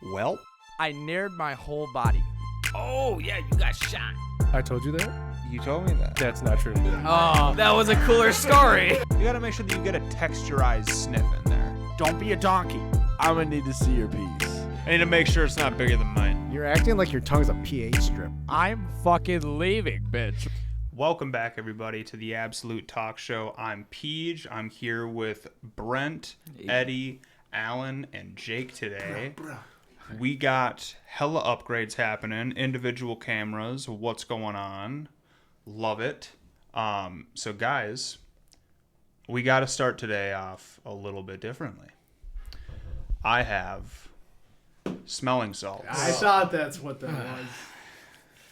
Well, I nared my whole body. Oh, yeah, you got shot. I told you that? you told me that. That's not true. Oh, that was a cooler story. You gotta make sure that you get a texturized sniff in there. Don't be a donkey. I'm gonna need to see your piece. I need to make sure it's not bigger than mine. You're acting like your tongue's a pH strip. I'm fucking leaving, bitch. Welcome back, everybody, to the Absolute Talk Show. I'm Peach. I'm here with Brent, Eddie, Alan, and Jake today. We got hella upgrades happening, individual cameras, what's going on. Love it. So, guys, we got to start today off a little bit differently. I have smelling salts. I thought that's what that was.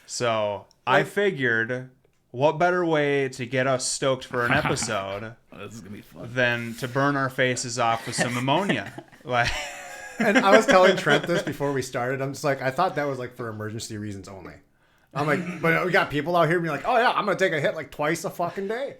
So, I figured, what better way to get us stoked for an episode This is going to be fun. than to burn our faces off with some ammonia? Like, And I was telling Trent this before we started. I'm just like, I thought that was like for emergency reasons only. I'm like, but we got people out here being like, oh yeah, I'm gonna take a hit like twice a fucking day.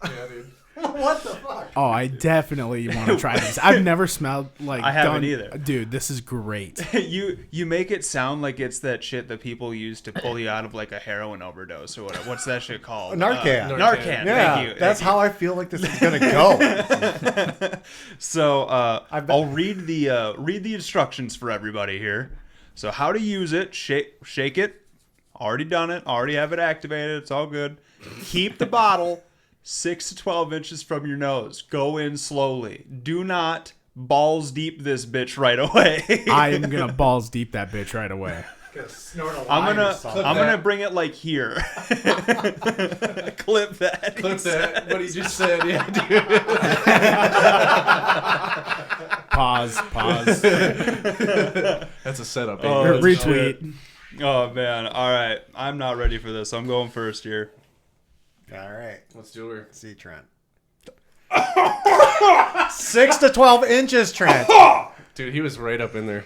Yeah, dude. What the fuck? Oh, I definitely want to try this. I've never smelled like. I haven't either. Dude, this is great. you make it sound like it's that shit that people use to pull you out of like a heroin overdose or whatever. What's that shit called? Narcan. Narcan. Yeah, Thank you. that's how I feel like this is gonna go. So I'll read the instructions for everybody here. So how to use it: shake it. Already done it. Already have it activated. It's all good. Keep the bottle 6 to 12 inches from your nose. Go in slowly. Do not balls deep this bitch right away. I am gonna balls deep that bitch right away. I'm gonna bring it like here. Clip that. Clip that. What he just said, yeah, dude. Pause. That's a setup. Oh, baby. Retweet. Oh man. All right. I'm not ready for this. I'm going first here. All right, Let's do her. see Trent. 6 to 12 inches, Trent. Dude, he was right up in there.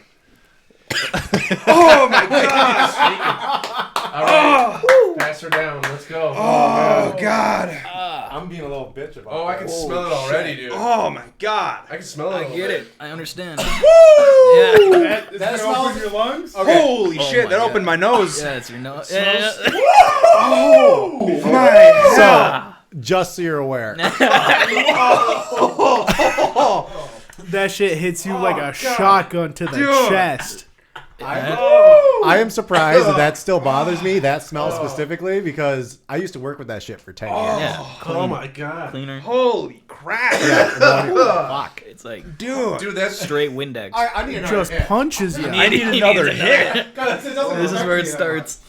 Oh my god. All right. Pass her down. Let's go. Oh god. I'm being a little bitch about. Oh, I can smell it already, dude. Oh my god. I can smell it. I get it. I understand. Woo! Yeah. That smells your lungs. Holy shit! my That God. opened my nose. Yeah, it's your nose. Oh my So, just so you're aware, That shit hits you like a shotgun to the Dude. chest. I am surprised that still bothers me. That smell specifically because I used to work with that shit for 10 years. Yeah. Oh my god. Cleaner. Holy crap! Fuck. It's like Dude, Dude, that's straight Windex. I need another Just punches you. I need another hit. This is where it starts.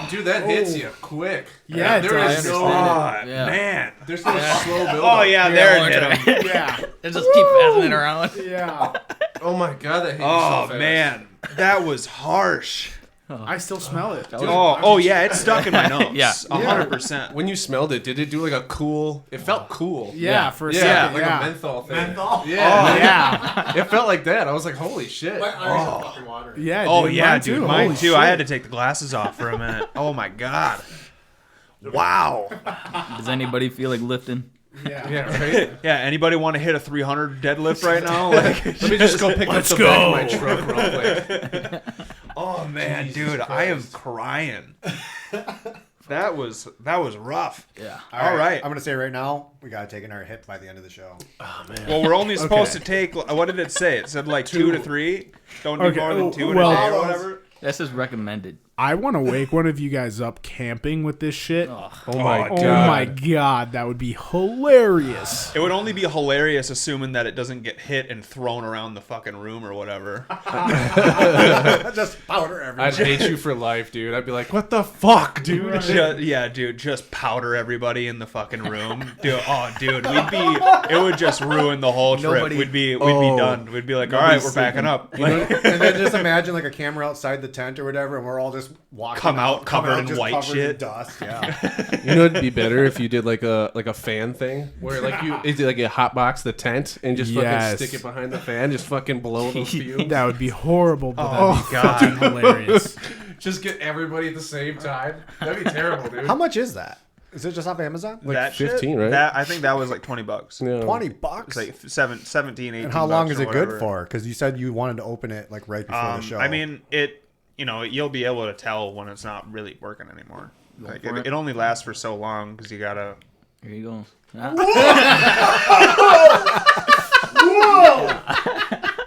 dude, that hits you quick. Yeah, it there does. is I no understand. Oh Yeah. man. there's no slow build. Oh yeah, there it hit him. Yeah. It just keep passing it around. Yeah. Oh my god, that hit you so Oh fast. man, that was harsh. I still smell it. Oh yeah, it's stuck in my nose. Yeah. 100%. When you smelled it, did it do like a cool? It felt cool. Yeah, for a Yeah, second. like Yeah. a menthol thing. Menthol? Yeah. Yeah. It felt like that. I was like, holy shit. Yeah. Oh dude, yeah, mine dude, too. mine Holy too. I shit. had to take the glasses off for a minute. Oh my god. Wow. Does anybody feel like lifting? Yeah, right? Yeah. Anybody want to hit a 300 deadlift right now? Like, Let me just go pick up the back of my truck real quick. oh man, dude, I am crying. That was rough. Yeah. All right. I'm gonna say right now, we gotta take another hit by the end of the show. Well, we're only supposed to take. What did it say? It said like 2 to 3. Don't do Okay, more than 2 in well- a day or whatever. That's just recommended. I want to wake one of you guys up camping with this shit. Oh, Oh my Oh god. my god, that would be hilarious. It would only be hilarious assuming that it doesn't get hit and thrown around the fucking room or whatever. Just powder everywhere. I'd hate you for life, dude. I'd be like, what the fuck, dude? Just powder everybody in the fucking room. Dude, it would just ruin the whole trip. Nobody- We'd be done. We'd be like, all right, we're backing up. Like, And then just imagine like a camera outside the tent or whatever, and we're all just walking Come out covered in just white covered shit. in dust. Yeah. You know it'd be better if you did like a fan thing where like you like a hot box the tent and just Yes. fucking stick it behind the fan, just fucking blow those fumes. That would be horrible, but Oh, that'd be God. fucking hilarious. Just get everybody at the same time. That'd be terrible, dude. How much is that? Is it just off Amazon? Like that 15, shit, right? That I think that was like $20. Yeah. $20. It's like 17, 18. And how long bucks is or it good whatever. for? Because you said you wanted to open it like right before the show. I mean, you'll be able to tell when it's not really working anymore. Like it only lasts for so long because you gotta. Here you go.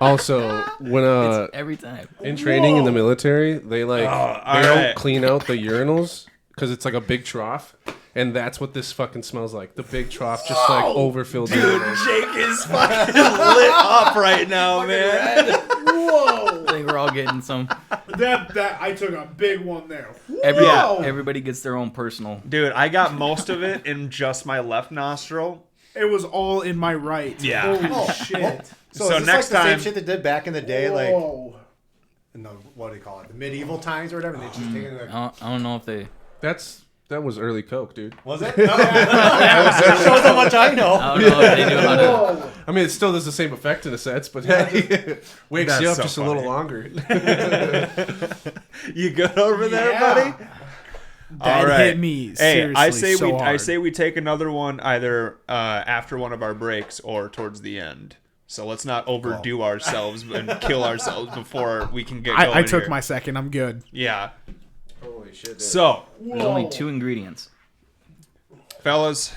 Also, when Every time. in training in the military, they like they don't right. clean out the urinals because it's like a big trough, and that's what this fucking smells like. The big trough just like overfilled. urinals. Jake is fucking lit up right now, man. Whoa! I think we're all getting some. That I took a big one there. Everybody gets their own personal. Dude, I got most of it in just my left nostril. It was all in my right. Yeah. Holy shit. so so is this next like the time- same shit they did back in the day, like Whoa. in the what do you call it, the medieval times or whatever? They just taking like, I don't know if they. That was early Coke, dude. was it? No. That shows how much I know. I don't know if they knew how to. Whoa. I mean, it still does the same effect in a sense, but hey, wakes That's you up so just a funny. little longer. You good over there, Yeah. buddy? That All right. hit me. Hey, Seriously, I say so we hard. I say we take another one either after one of our breaks or towards the end. So let's not overdo ourselves and kill ourselves before we can get going. I took here. my second. I'm good. Yeah. Holy shit! Dude. So, There's only 2 ingredients. fellas,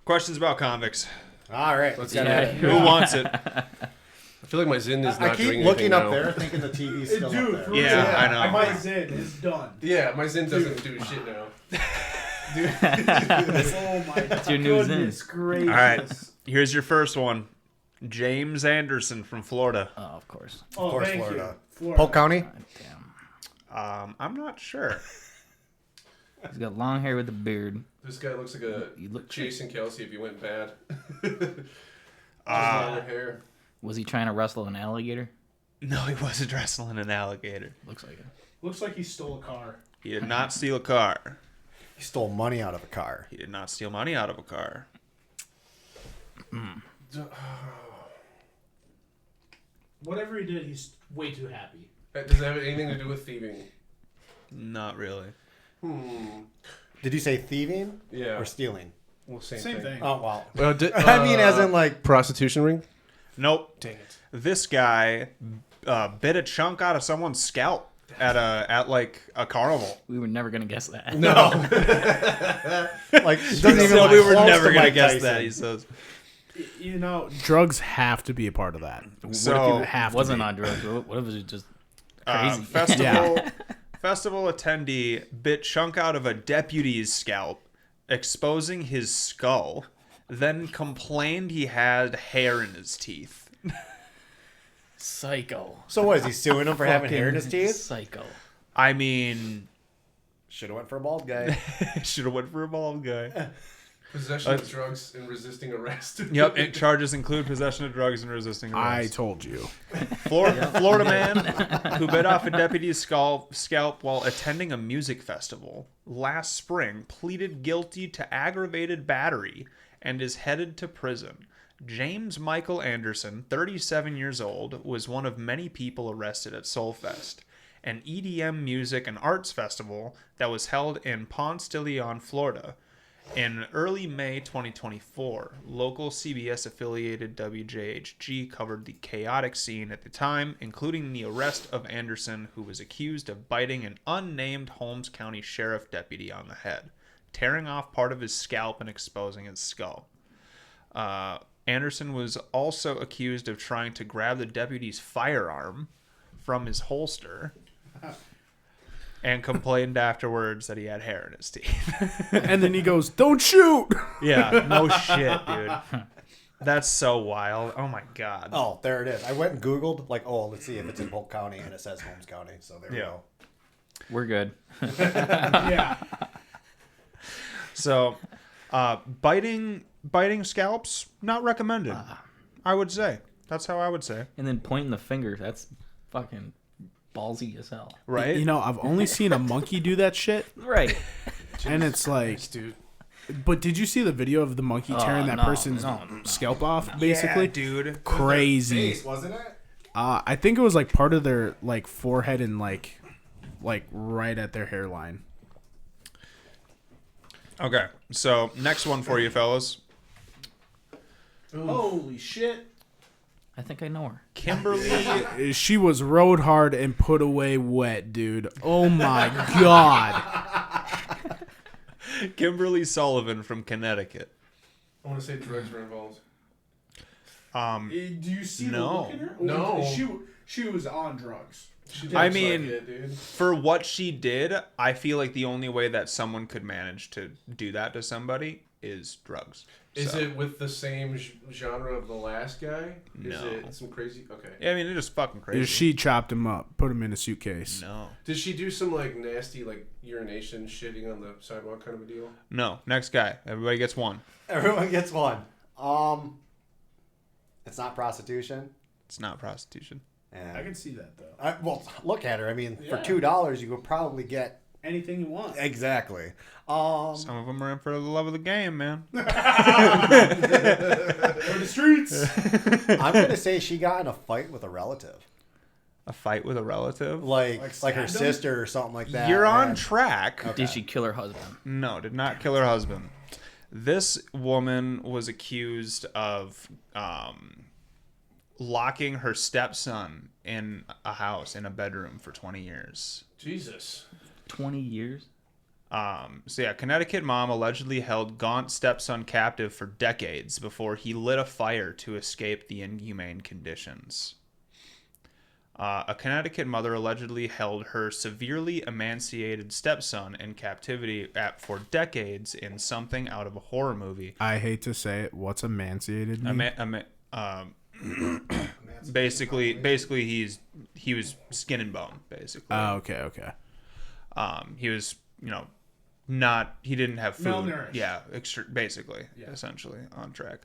questions about convicts. All right, Let's let's get get it. Who wants it? I feel like my Zin is not I keep doing looking anything up now. there, thinking the TV's still Dude, up for there. Yeah, real. I know. My Zin is done. Yeah, my Zin doesn't do shit now. Oh my That's your new Zin. goodness gracious. All right. Here's your first one. James Anderson from Florida. Oh, of course. Oh, Of course, thank Florida. you. Florida. Polk County. God damn. I'm not sure. He's got long hair with a beard. This guy looks like a You look. Jason Kelsey if he went bad. Longer hair. Was he trying to wrestle an alligator? No, he wasn't wrestling an alligator. Looks like it. Looks like he stole a car. He did not steal a car. He stole money out of a car. He did not steal money out of a car. Whatever he did, he's way too happy. Does that have anything to do with thieving? Not really. Did you say thieving Yeah. or stealing? Well, same Same thing. Oh wow. I I mean, as in like prostitution ring. Nope. Dang it. This guy bit a chunk out of someone's scalp at like a carnival. We were never gonna guess that. No. like it doesn't even So look we were close never to gonna Mike guess Tyson. that. He says. You know, drugs have to be a part of that. So have to Wasn't be. on drugs. What if it was just crazy? Festival attendee bit chunk out of a deputy's scalp, exposing his skull, then complained he had hair in his teeth. Psycho. So what is he suing him for having hair in his Fucking teeth? Psycho. I mean, Should have went for a bald guy. should have went for a bald guy. Possession of drugs and resisting arrest. Yep, and charges include possession of drugs and resisting I arrest. told you. Florida man who bit off a deputy's scalp while attending a music festival last spring pleaded guilty to aggravated battery and is headed to prison. James Michael Anderson, 37 years old, was one of many people arrested at Soulfest, an EDM music and arts festival that was held in Ponce de Leon, Florida. In early May 2024, local CBS-affiliated WJHG covered the chaotic scene at the time, including the arrest of Anderson, who was accused of biting an unnamed Holmes County Sheriff deputy on the head, tearing off part of his scalp and exposing his skull. Anderson was also accused of trying to grab the deputy's firearm from his holster and complained afterwards that he had hair in his teeth. And then he goes, "Don't shoot." Yeah, no shit, dude. That's so wild. Oh my god. Oh, there it is. I went and Googled, like, oh, let's see if it's in Polk County, and it says Holmes County. So there we Yeah. go. We're good. Yeah. So, biting scalps not recommended. I would say. That's how I would say. And then pointing the finger. That's fucking ballsy as hell. Right? You know, I've only seen a monkey do that shit, Right. and it's like, dude. but did you see the video of the monkey tearing that no, person's no. scalp off? Basically, Yeah, dude. crazy. Face, wasn't it? I think it was like part of their like forehead and like right at their hairline. Okay, so next one for you, fellas. Holy shit. I think I know her. Kimberly. She was rode hard and put away wet, dude. Oh my god. Kimberly Sullivan from Connecticut. I want to say drugs were involved. Do you see No. the look in her? No. She was on drugs. I mean, dude. for what she did, I feel like the only way that someone could manage to do that to somebody is drugs. Is So, it with the same genre of the last guy? Is No. it some crazy? Okay. Yeah, I mean, they're just fucking crazy. She chopped him up, put him in a suitcase. No. Did she do some like nasty like urination, shitting on the sidewalk kind of a deal? No. Next guy. Everybody gets one. Everyone gets one. It's not prostitution. It's not prostitution. And I can see that though. well, look at her. I mean, for Yeah. $2, you could probably get Anything you want. exactly. Some of them are in for the love of the game, man. For the streets. I'm gonna say she got in a fight with a relative, A fight with a relative. like her stabbed him? sister or something like that. You're on and- track. Did she kill her husband? No, did not kill her husband. This woman was accused of locking her stepson in a house, in a bedroom for 20 years. Jesus. 20 years? So yeah, Connecticut mom allegedly held Gaunt's stepson captive for decades before he lit a fire to escape the inhumane conditions. A Connecticut mother allegedly held her severely emaciated stepson in captivity for decades in something out of a horror movie. I hate to say it. What's emaciated mean? Basically, he was skin and bone. Basically, Oh, okay. he was he didn't have food. Malnourished. Yeah, basically, essentially on track.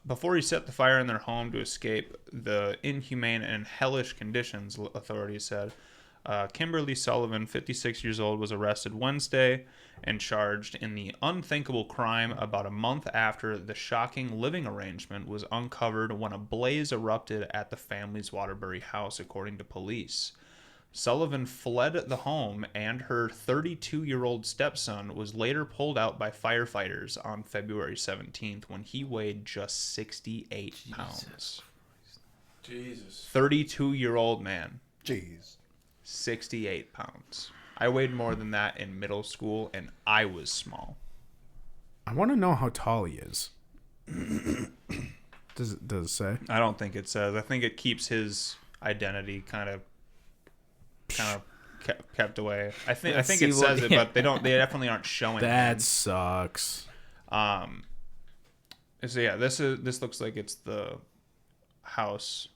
Before he set the fire in their home to escape the inhumane and hellish conditions, authorities said, Kimberly Sullivan, 56 years old, was arrested Wednesday and charged in the unthinkable crime about a month after the shocking living arrangement was uncovered when a blaze erupted at the family's Waterbury house, according to police. Sullivan fled the home, and her 32-year-old stepson was later pulled out by firefighters on February 17th when he weighed just 68 pounds. Jesus. 32-year-old man, Jeez. 68 pounds. I weighed more than that in middle school, and I was small. I want to know how tall he is. Does it say? I don't think it says. I think it keeps his identity kind of kept away. I think see it what- says it, but they definitely aren't showing That him. sucks. So yeah, this looks like it's the house.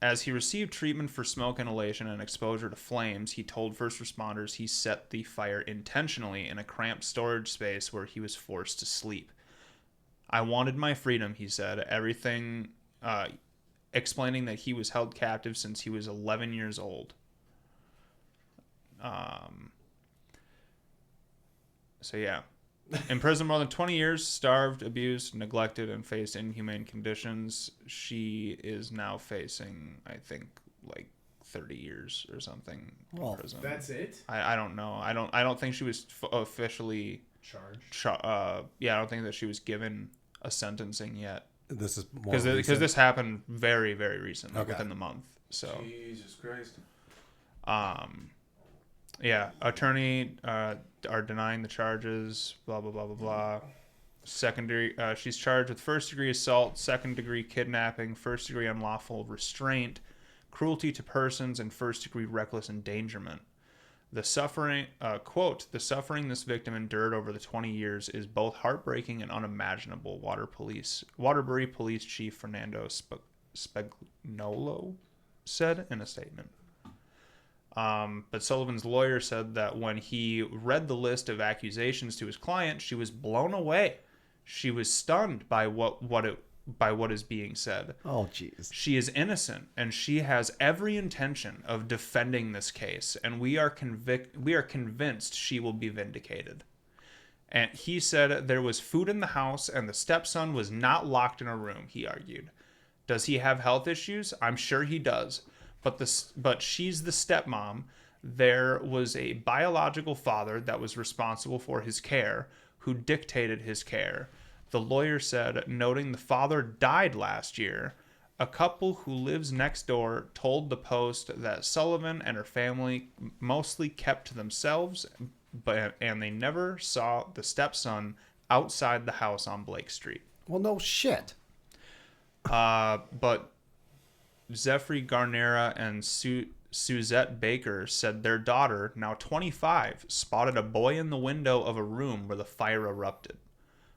As he received treatment for smoke inhalation and exposure to flames, he told first responders he set the fire intentionally in a cramped storage space where he was forced to sleep. I wanted my freedom, he said. Everything, explaining that he was held captive since he was 11 years old. So yeah. In prison more than 20 years, starved, abused, neglected, and faced inhumane conditions. She is now facing, I think, like 30 years or something in prison. That's it? I don't know. I don't think she was officially Charged? I don't think that she was given a sentencing yet. This is more Because recent. this happened very, very recently, Okay. within the month. So Jesus Christ. yeah, attorney are denying the charges, blah, blah, blah, blah, blah. Secondary, she's charged with first-degree assault, second-degree kidnapping, first-degree unlawful restraint, cruelty to persons, and first-degree reckless endangerment. The suffering, quote, the suffering this victim endured over the 20 years is both heartbreaking and unimaginable, Waterbury Police Chief Fernando Spagnolo said in a statement. But Sullivan's lawyer said that when he read the list of accusations to his client, she was blown away. She was stunned by what is being said. Oh, jeez. She is innocent, and she has every intention of defending this case, and we are convinced she will be vindicated. And he said there was food in the house, and the stepson was not locked in a room, he argued. Does he have health issues? I'm sure he does. But she's the stepmom. there was a biological father that was responsible for his care, who dictated his care. The lawyer said, noting the father died last year. A couple who lives next door told the Post that Sullivan and her family mostly kept to themselves, and they never saw the stepson outside the house on Blake Street. Well, no shit. But Zephyr Garnera and Suzette Baker said their daughter, now 25, spotted a boy in the window of a room where the fire erupted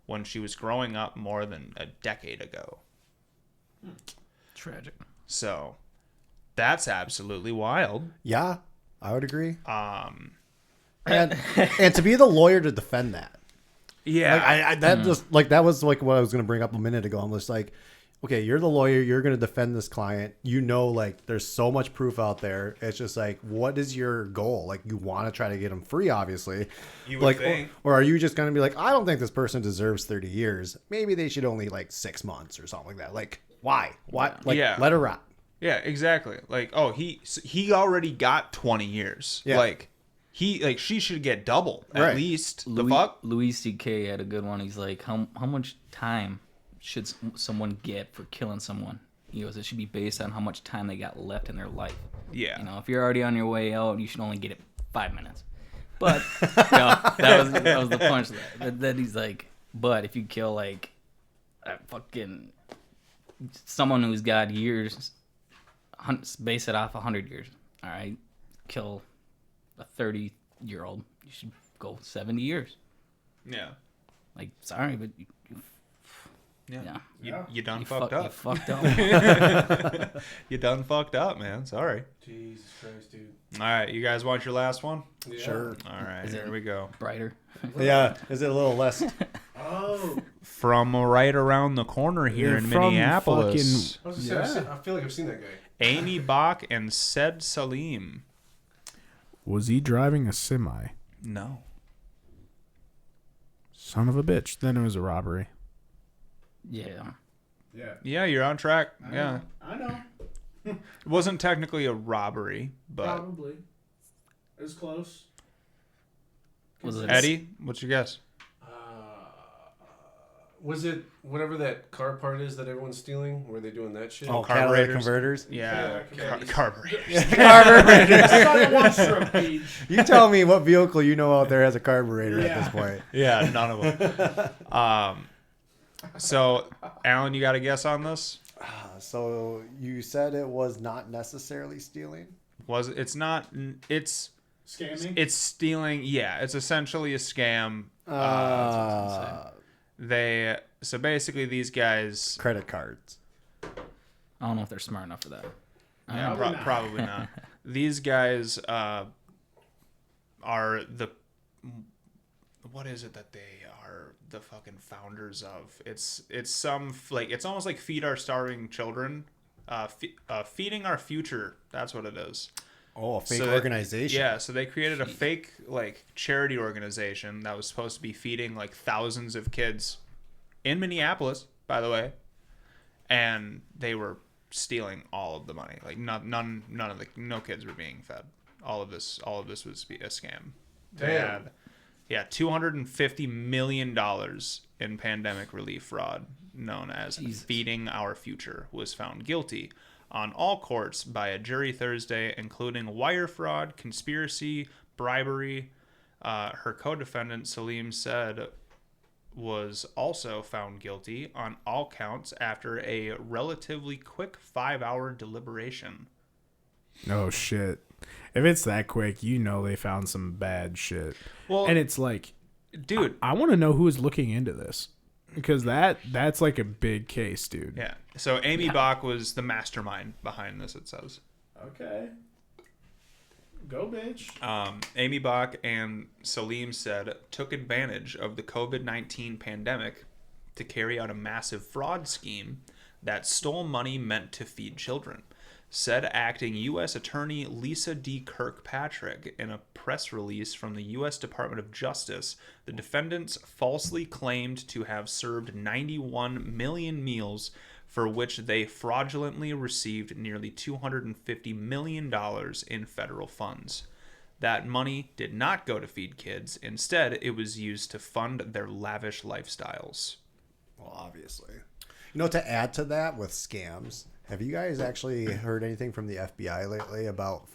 when she was growing up more than a decade ago. Tragic. So that's absolutely wild. Yeah, I would agree. And to be the lawyer to defend that. Yeah. Like, that was like what I was going to bring up a minute ago. I'm just like, okay, you're the lawyer. You're going to defend this client. You know, like there's so much proof out there. It's just like, what is your goal? Like you want to try to get him free, obviously. You would like, think. Or are you just going to be like, I don't think this person deserves 30 years. Maybe they should only like 6 months or something like that. Like why? Why? Like Yeah. let her rot. Yeah, exactly. Like, oh, he already got 20 years. Yeah. Like, she should get double at Right. least. The fuck? Louis C.K. had a good one. He's like, how much time should someone get for killing someone? He goes, it should be based on how much time they got left in their life. Yeah. You know, if you're already on your way out, you should only get it 5 minutes. But that was the punch. Then he's like, but if you kill like a fucking someone who's got years, base it off 100 years. All right, kill a 30-year-old. You should go 70 years. Yeah. Like, sorry, but You done you fucked You up. fucked up. You done fucked up, man. Sorry. Jesus Christ, dude. All right, you guys want your last one? Yeah. Sure. All right, Is it- here we go. Brighter. Yeah. Is it a little less? Oh. From right around the corner here They're in from Minneapolis, I was gonna say, I feel like I've seen that guy. Amy Bach and Said Salim. Was he driving a semi? No. Son of a bitch. Then it was a robbery. Yeah. Yeah. Yeah, you're on track. Yeah. I know. It wasn't technically a robbery, but Probably. It was close. Was it Eddie, what's your guess? Was it whatever that car part is that everyone's stealing? Were they doing that shit? Oh, Carburetors. catalytic converters. Yeah, Yeah, carburetors. I saw the one stroke page. You tell me what vehicle you know out there has a carburetor at this point. Yeah, none of them. So, Alan, you got a guess on this? So you said it was not necessarily stealing? It's not? It's Scamming? stealing. Yeah, it's essentially a scam. So basically these guys. Credit cards. I don't know if they're smart enough for that. Yeah, probably not. These guys are the. What is it that they are the fucking founders of? It's some like it's almost like Feed Our Starving Children, Feeding Our Future. That's what it is. Oh, a fake So organization. Yeah, so they created a fake like charity organization that was supposed to be feeding like thousands of kids in Minneapolis, by the way, and they were stealing all of the money. Like none of the no kids were being fed. All of this was a scam. They Damn. had, $250 million in pandemic relief fraud, known as Feeding Our Future, was found guilty on all courts by a jury Thursday, including wire fraud, conspiracy, bribery. Her co-defendant, Salim Said, was also found guilty on all counts after a relatively quick 5-hour deliberation. Oh, shit. If it's that quick, you know they found some bad shit. Well, And it's like, dude, I want to know who is looking into this. Because that's like a big case, dude. yeah. So Amy Bach was the mastermind behind this, it says. Okay. Go, bitch. Amy Bach and Salim Said took advantage of the COVID-19 pandemic to carry out a massive fraud scheme that stole money meant to feed children, said acting U.S. Attorney Lisa D. Kirkpatrick in a press release from the U.S. Department of Justice. The defendants falsely claimed to have served 91 million meals for which they fraudulently received nearly $250 million in federal funds. That money did not go to feed kids. Instead, it was used to fund their lavish lifestyles. Well, obviously. To add to that with scams, have you guys actually heard anything from the FBI lately about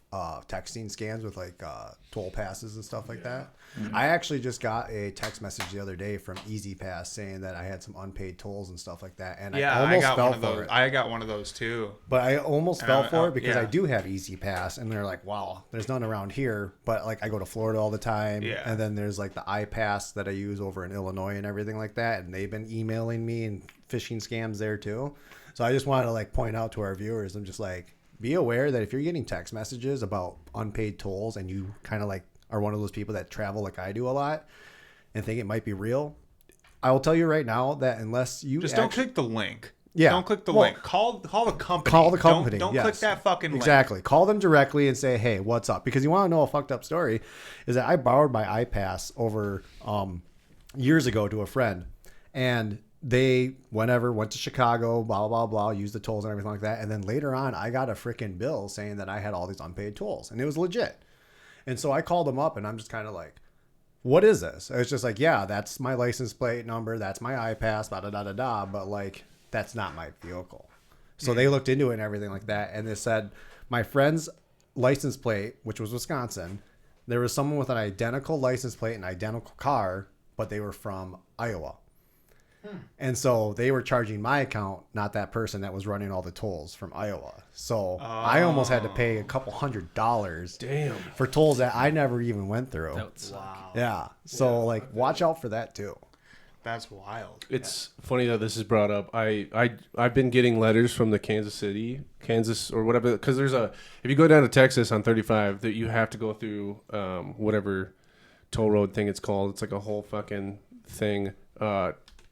texting scams with like toll passes and stuff like that? Mm-hmm. I actually just got a text message the other day from Easy Pass saying that I had some unpaid tolls and stuff like that, and I almost fell for it. I got one of those too. But I almost fell for it because I do have Easy Pass, and they're like, "Wow, there's none around here." But like, I go to Florida all the time, and then there's like the iPass that I use over in Illinois and everything like that, and they've been emailing me and phishing scams there too. So I just wanted to like point out to our viewers, I'm just like, be aware that if you're getting text messages about unpaid tolls and you kind of like are one of those people that travel like I do a lot and think it might be real, I will tell you right now that unless you just don't click the link. Yeah. Don't click the link. Call the company. Call the company. Don't yes. click that fucking link. Exactly. Call them directly and say, hey, what's up? Because you want to know a fucked up story is that I borrowed my iPass over years ago to a friend, and they went to Chicago, blah, blah, blah, used the tolls and everything like that. And then later on, I got a freaking bill saying that I had all these unpaid tolls, and it was legit. And so I called them up, and I'm just kind of like, what is this? It's just like, yeah, that's my license plate number. That's my iPass, da, da, da, da, da. But like, that's not my vehicle. So they looked into it and everything like that. And they said my friend's license plate, which was Wisconsin, there was someone with an identical license plate and identical car, but they were from Iowa. And so they were charging my account, not that person that was running all the tolls from Iowa. So I almost had to pay a couple $100 for tolls that I never even went through. That would suck. Yeah. So like, watch out for that too. That's wild. It's funny that this is brought up. I've been getting letters from the Kansas or whatever, because there's if you go down to Texas on 35, that you have to go through whatever toll road thing it's called. It's like a whole fucking thing.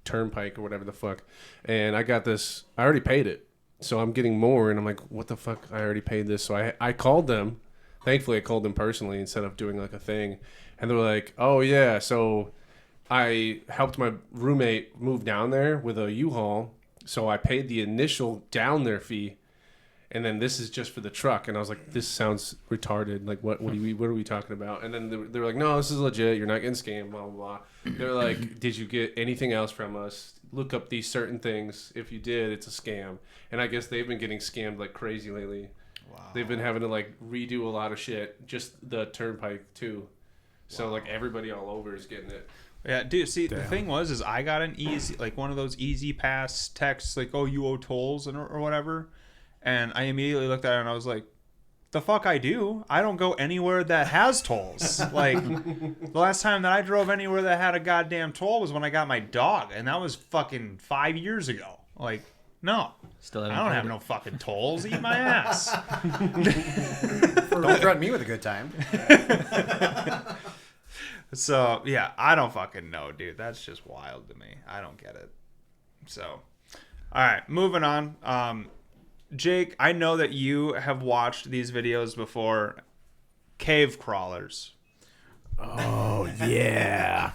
Turnpike or whatever the fuck, and I got this. I already paid it, so I'm getting more, and I'm like, what the fuck? I already paid this, so I called them. Thankfully, I called them personally instead of doing like a thing, and they're like, oh yeah, so I helped my roommate move down there with a U-Haul, so I paid the initial down there fee, and then this is just for the truck. And I was like, this sounds retarded. Like, what are we talking about? And then they were like, no, this is legit. You're not getting scammed, blah, blah, blah. They're like, did you get anything else from us? Look up these certain things. If you did, it's a scam. And I guess they've been getting scammed like crazy lately. Wow. They've been having to like redo a lot of shit. Just the turnpike too. So like everybody all over is getting it. Yeah, dude. See, the thing is I got an one of those Easy Pass texts, like, oh, you owe tolls or whatever. And I immediately looked at it and I was like, the fuck I do? I don't go anywhere that has tolls. Like, the last time that I drove anywhere that had a goddamn toll was when I got my dog. And that was fucking 5 years ago. Like, no. I don't have no fucking tolls. Eat my ass. Don't threaten me with a good time. So, yeah, I don't fucking know, dude. That's just wild to me. I don't get it. So, all right, moving on. Jake, I know that you have watched these videos before. Cave crawlers. Oh, yeah.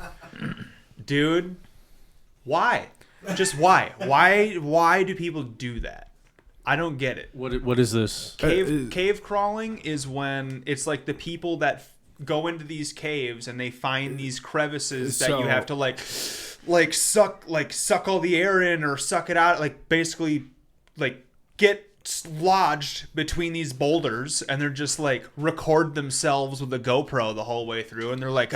Dude, why? Just why? Why do people do that? I don't get it. What is this? Cave crawling is when it's like the people that go into these caves and they find these crevices that you have to like suck all the air in or suck it out, like basically like get lodged between these boulders, and they're just like record themselves with a GoPro the whole way through, and they're like,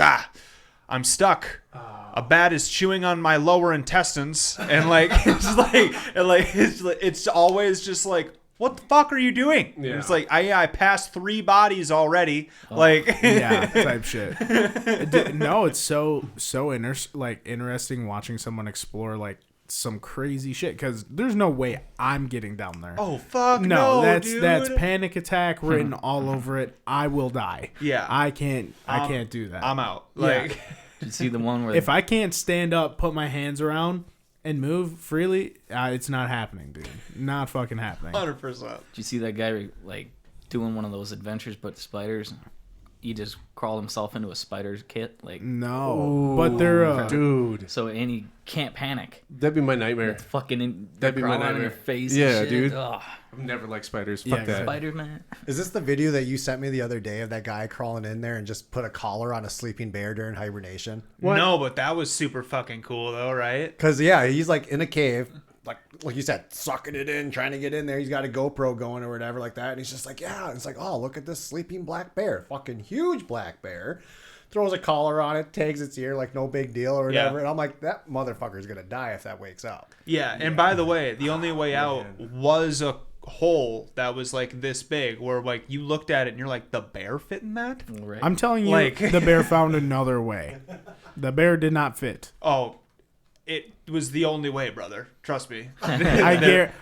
I'm stuck. A bat is chewing on my lower intestines, and like it's always just like, what the fuck are you doing? Yeah. And it's like, I passed 3 bodies already. Yeah, type shit. No, it's so interesting watching someone explore like some crazy shit, because there's no way I'm getting down there. Oh fuck no, dude. That's panic attack written all over it. I will die. Yeah, I can't do that. I'm out. Like, did you see the one where if I can't stand up, put my hands around, and move freely, it's not happening, dude. Not fucking happening. 100%. Did you see that guy like doing one of those adventures but spiders? he just crawled himself into a spider's kit. Like, No, but they're Dude, so, and he can't panic. that'd be my nightmare. It's fucking in, That'd be my crawling in your nightmare. face. Yeah, and shit. dude. Ugh. I've never liked spiders. Yeah, Fuck that. Spider Man. Is this the video that you sent me the other day of that guy crawling in there and just put a collar on a sleeping bear during hibernation? No, but that was super fucking cool though, right? Because yeah, he's like in a cave, like you said, sucking it in, trying to get in there. He's got a GoPro going or whatever like that, and he's just like, yeah. And it's like, oh, look at this sleeping black bear, fucking huge black bear. Throws a collar on it, tags its ear like no big deal or whatever. Yeah. And I'm like, that motherfucker's gonna die if that wakes up. Yeah, and by the way, the only way out was a hole that was like this big, where like you looked at it and you're like, the bear fit in that? Right. I'm telling you, Like- the bear found another way. The bear did not fit. Oh, it was the only way, brother. Trust me. I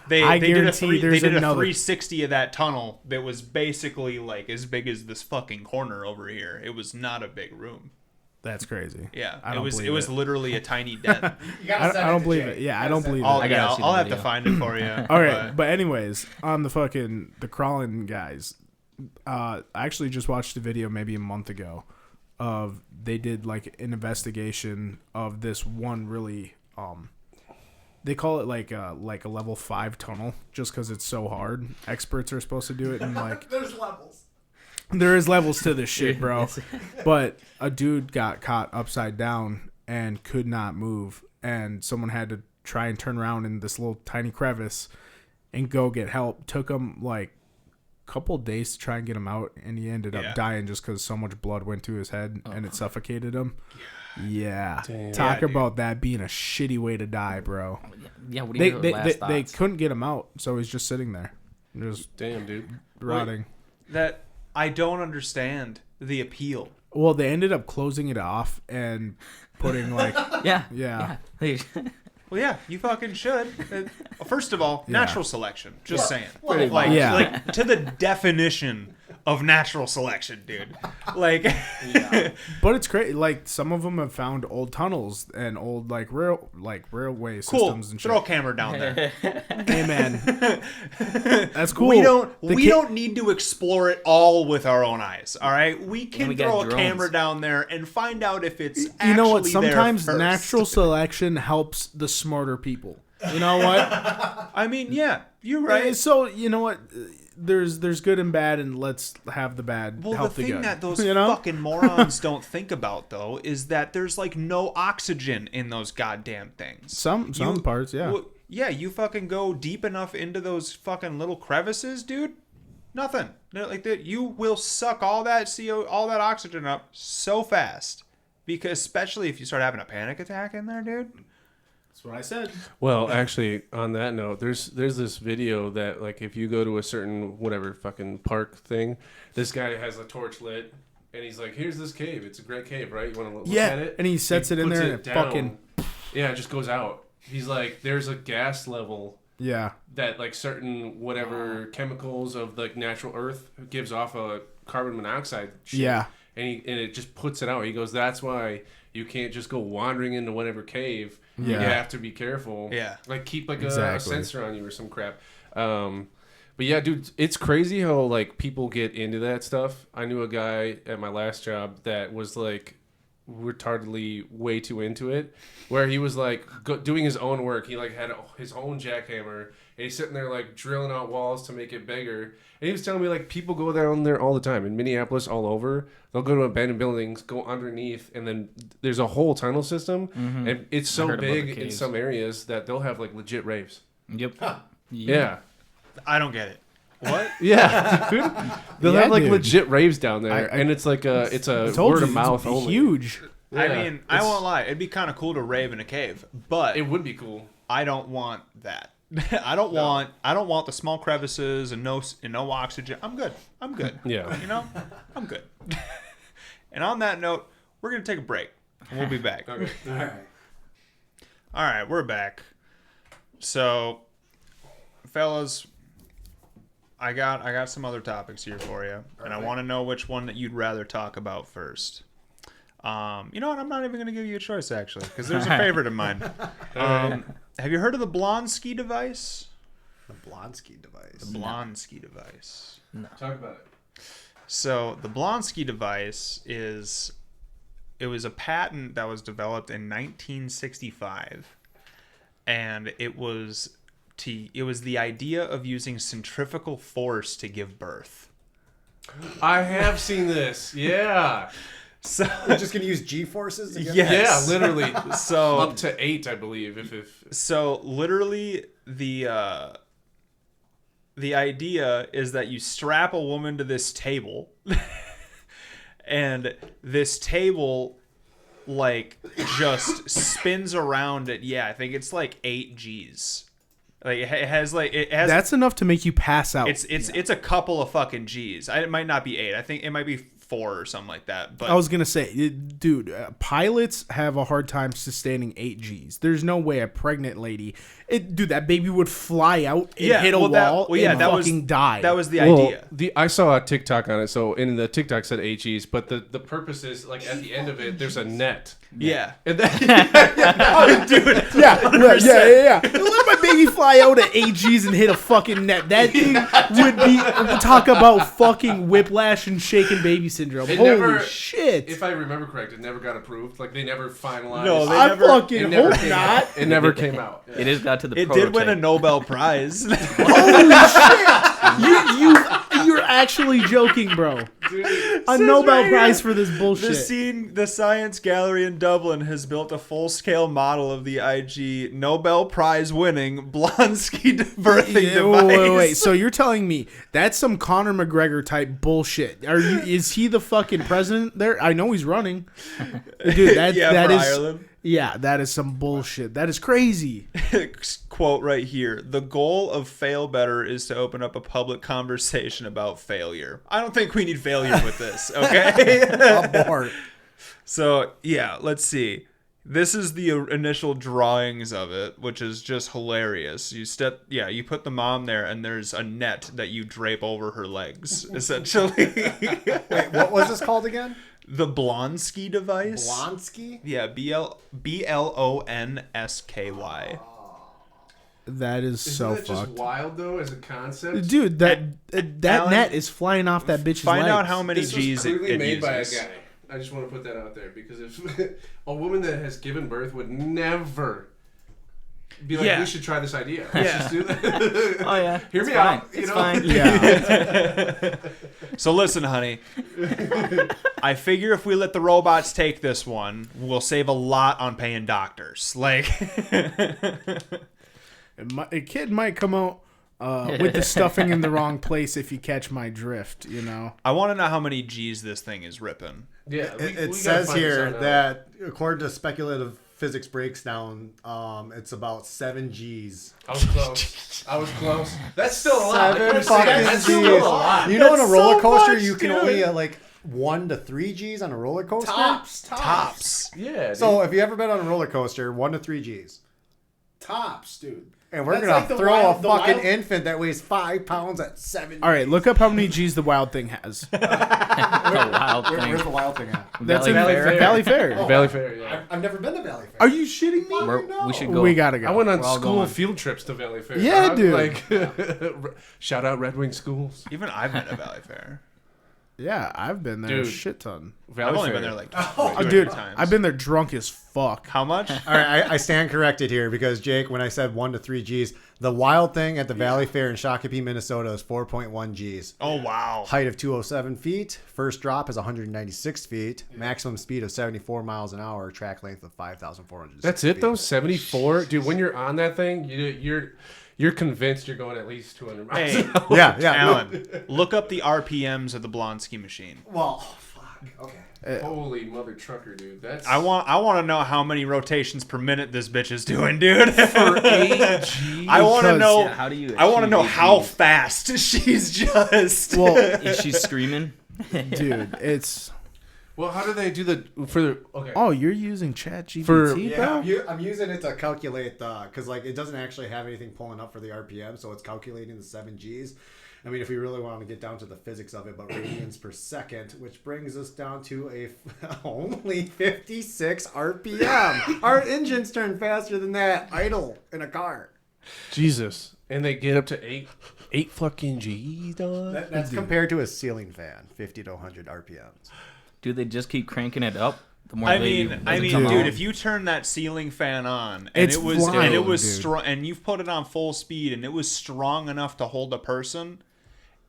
They guarantee there's did a another. 360 of that tunnel that was basically like as big as this fucking corner over here. It was not a big room. That's crazy. Yeah, I it don't was believe it. literally a tiny den. I don't believe it. Yeah, I don't believe it. I'll, I gotta see the I'll have to video. find it for you. All right, but anyways, on the crawling guys, I actually just watched a video maybe a month ago of they did like an investigation of this one really they call it like a level 5 tunnel just because it's so hard. Experts are supposed to do it, and like There's levels. there is levels to this shit, bro. But a dude got caught upside down and could not move, and someone had to try and turn around in this little tiny crevice and go get help. Took him like a couple days to try and get him out, and he ended up dying just because so much blood went to his head and it suffocated him. Yeah, talk dude. about that being a shitty way to die, bro. Yeah, what do you They last they thoughts? couldn't get him out, so he's just sitting there, just Damn, dude. rotting. That I don't understand the appeal. Well, they ended up closing it off and putting like Yeah. Well, yeah, you fucking should. First of all, natural selection. Just saying. Pretty Like, much. Yeah. like to the definition of natural selection, dude. Like, But it's great. Like some of them have found old tunnels and old railway cool. systems and shit. Throw a camera down there. Hey man, that's cool. We don't. The We ki- don't need to explore it all with our own eyes. All right. We can we got throw a drones. camera down there and find out if it's. You know what? actually there Sometimes first. natural selection helps the smarter people. You know what? I mean, yeah, you're right. So you know what? There's good and bad, and let's have the bad Well, help the the thing good. that those you know? fucking morons don't think about though is that there's like no oxygen in those goddamn things. some parts, yeah. Well, yeah, you fucking go deep enough into those fucking little crevices, dude. Nothing. Like that, you will suck all that all that oxygen up so fast. Because especially if you start having a panic attack in there, dude. That's what I said. Well, actually, on that note, there's this video that like if you go to a certain whatever fucking park thing, this guy has a torch lit, and he's like, "Here's this cave. It's a great cave, right? You want to look Yeah, at it?" and he sets it in puts there and it fucking yeah, it just goes out. He's like, "There's a gas level yeah. that like certain whatever chemicals of like natural earth gives off a carbon monoxide shit. Yeah. And it just puts it out. He goes, that's why you can't just go wandering into whatever cave. Yeah. You have to be careful. Yeah. Like keep like a Exactly. sensor on you or some crap. But yeah, dude, it's crazy how like people get into that stuff. I knew a guy at my last job that was like retardedly way too into it, where he was like doing his own work. He like had his own jackhammer, and he's sitting there like drilling out walls to make it bigger. And he was telling me like people go down there all the time in Minneapolis, all over. They'll go to abandoned buildings, go underneath, and then there's a whole tunnel system, and it's so heard about the big in caves. some areas that they'll have like legit raves. Yep. Yeah. I don't get it. What? Yeah, dude. They'll Yeah, have like dude. legit raves down there, I- and it's like it's I a told word you, of mouth it's only. huge. I Yeah, mean, I won't lie. It'd be kind of cool to rave in a cave, but It would be cool. I don't want that. I don't want the small crevices and no oxygen. I'm good. Yeah. You know, I'm good. And on that note, we're gonna take a break, and we'll be back. Okay. All right, we're back. So, fellas, I got some other topics here for you, and I want to know which one that you'd rather talk about first. You know what? I'm not even going to give you a choice actually, because there's a favorite of mine. Have you heard of the Blonsky device? The Blonsky device. The Blonsky device. Talk about it. So the Blonsky device it was a patent that was developed in 1965, and it was the idea of using centrifugal force to give birth. I have seen this. Yeah. So We're just gonna use G forces. yes. Yeah, literally. So Up to 8, I believe. If So literally the idea is that you strap a woman to this table and this table like just spins around at I think it's like 8 G's. Like it has That's enough to make you pass out. it's a couple of fucking G's. It might not be 8. I think it might be 4 or something like that. But I was gonna say, dude, pilots have a hard time sustaining 8 G's. There's no way a pregnant lady, dude, that baby would fly out and hit a wall and fucking die. That was the idea. I saw a TikTok on it. So in the TikTok said HEs, but the purpose is like at the end of it, there's a net. Yeah. And then, Dude. yeah. Let my baby fly out at 8 G's and hit a fucking net. That thing would be, talk about fucking whiplash and shaken baby syndrome. It Holy never- shit. if I remember correct, it never got approved. Like they never finalized. No, they I never- fucking it never hope came not. out. It never came out. Yeah. It has got to the It prototype. did win a Nobel Prize. You're actually joking, bro. Dude, A Nobel Prize for this bullshit. The Science Gallery in Dublin has built a full-scale model of the IG Nobel Prize-winning Blonsky birthing device. Wait. So you're telling me that's some Conor McGregor type bullshit? Is he the fucking president there? I know he's running. Dude, that for is Ireland. Yeah, that is some bullshit. That is crazy. Quote right here: "The goal of Fail Better is to open up a public conversation about failure." I don't think we need failure with this, okay? Abort. So yeah, let's see. This is the initial drawings of it, which is just hilarious. You put the mom there, and there's a net that you drape over her legs, essentially. Wait, what was this called again? The Blonsky device. Blonsky? Yeah, Blonsky. That is Isn't so that just fucked. wild though as a concept? Dude, that Alan, net is flying off that bitch's Find legs. out how many This was G's clearly it made by a uses. guy. I just want to put that out there because if a woman that has given birth would never be like, Yeah. we should try this idea. Yeah. Let's just do that. Oh yeah, Hear it's me fine. out. It's know? fine. Yeah. So listen, honey. I figure if we let the robots take this one, we'll save a lot on paying doctors. Like, A kid might come out with the stuffing in the wrong place if you catch my drift, you know? I want to know how many G's this thing is ripping. Yeah, we It gotta says find this here out now. that according to speculative physics breakdown, it's about 7 G's. I was close. I was close. That's still a lot. 7 That's fucking still G's. a lot. You know, on a That's roller so coaster, much, you can dude. only like 1 to 3 G's on a roller coaster. Tops. Yeah. Dude. So if you ever been on a roller coaster, 1 to 3 G's. Tops, dude. And we're That's gonna like the throw wild- a the fucking wild- infant that weighs 5 pounds at 7. All right, look up how many G's the Wild Thing has. It's a wild thing. Where's the wild thing at? That's Valley in Fair. Valley Fair. Valley Fair. Yeah. I've never been to Valley Fair. Are you shitting me? We should go. We gotta go. I went on We're all school going. field trips to Valley Fair. Yeah, dog. dude. Like, shout out Red Wing Schools. Even I've been to Valley Fair. Yeah, I've been there a Dude. shit ton. Valley I've only Fair. been there like Oh, 200 dude, times. I've been there drunk as fuck. How much? All right, I stand corrected here because Jake, when I said 1 to 3 G's, the wild thing at the Valley Fair in Shakopee, Minnesota is 4.1 G's. Oh wow. Height of 207 feet. First drop is 196 feet. Maximum speed of 74 miles an hour. Track length of 5,400. That's it though. 74, dude. When you're on that thing, you're convinced you're going at least 200 miles. Hey, an hour. Yeah. Alan, look up the RPMs of the Blonsky machine. Well, fuck. Okay. Holy mother trucker, dude. That's I want to know how many rotations per minute this bitch is doing, dude. for 8 G. I want to Because- know. Yeah, how do you? I want to achieve know eight how Gs? fast she's just. Well, Is she screaming? dude, it's... Well, how do they do the for the okay? Oh, you're using ChatGPT, For- Yeah, bro? I'm using it to calculate because like it doesn't actually have anything pulling up for the RPM, so it's calculating the 7 G's. I mean, if we really want to get down to the physics of it, but radians per second, which brings us down to only 56 RPM. Our engines turn faster than that idle in a car. Jesus. And they get up to eight fucking G's, dog. That's compared to a ceiling fan, 50 to 100 RPMs. Do they just keep cranking it up? The more I they mean, let it dude, come out? if you turn that ceiling fan on and It's it was wild, dude. strong, and you've put it on full speed and it was strong enough to hold a person,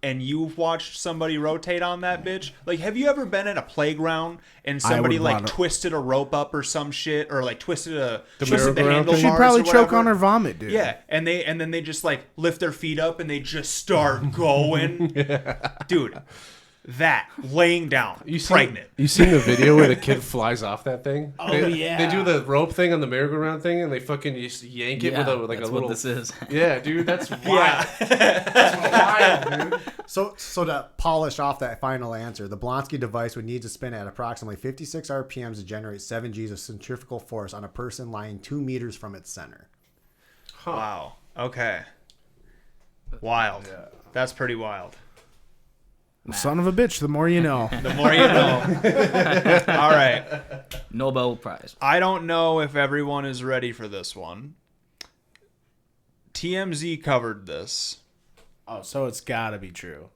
and you've watched somebody rotate on that bitch, like, have you ever been at a playground and somebody would like wanna- twisted a rope up or some shit, or like twisted the merry-go-round handlebars? thing? She'd probably or choke whatever? on her vomit, dude. Yeah, and then they just like lift their feet up and they just start going, dude. That laying down, pregnant. You seen the video where the kid flies off that thing? Oh, They do the rope thing on the merry-go-round thing, and they fucking just yank it with a that's little. what this is. Yeah, dude, that's wild. Yeah. That's wild, dude. So to polish off that final answer, the Blonsky device would need to spin at approximately 56 RPMs to generate 7 G's of centrifugal force on a person lying 2 meters from its center. Wow. Okay. Wild. That's pretty wild. Son of a bitch, the more you know. The more you know. All right. Nobel Prize. I don't know if everyone is ready for this one. TMZ covered this. Oh, so it's gotta be true.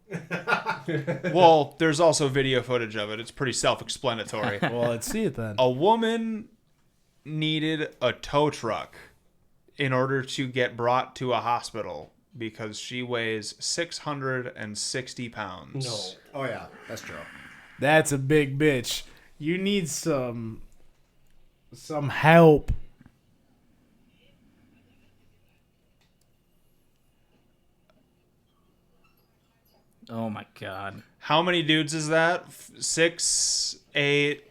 Well, there's also video footage of it. It's pretty self-explanatory. Well, let's see it then. A woman needed a tow truck in order to get brought to a hospital because she weighs 660 pounds. Oh yeah, that's true. That's a big bitch. You need some help. Oh my god. How many dudes is that? 6, 8.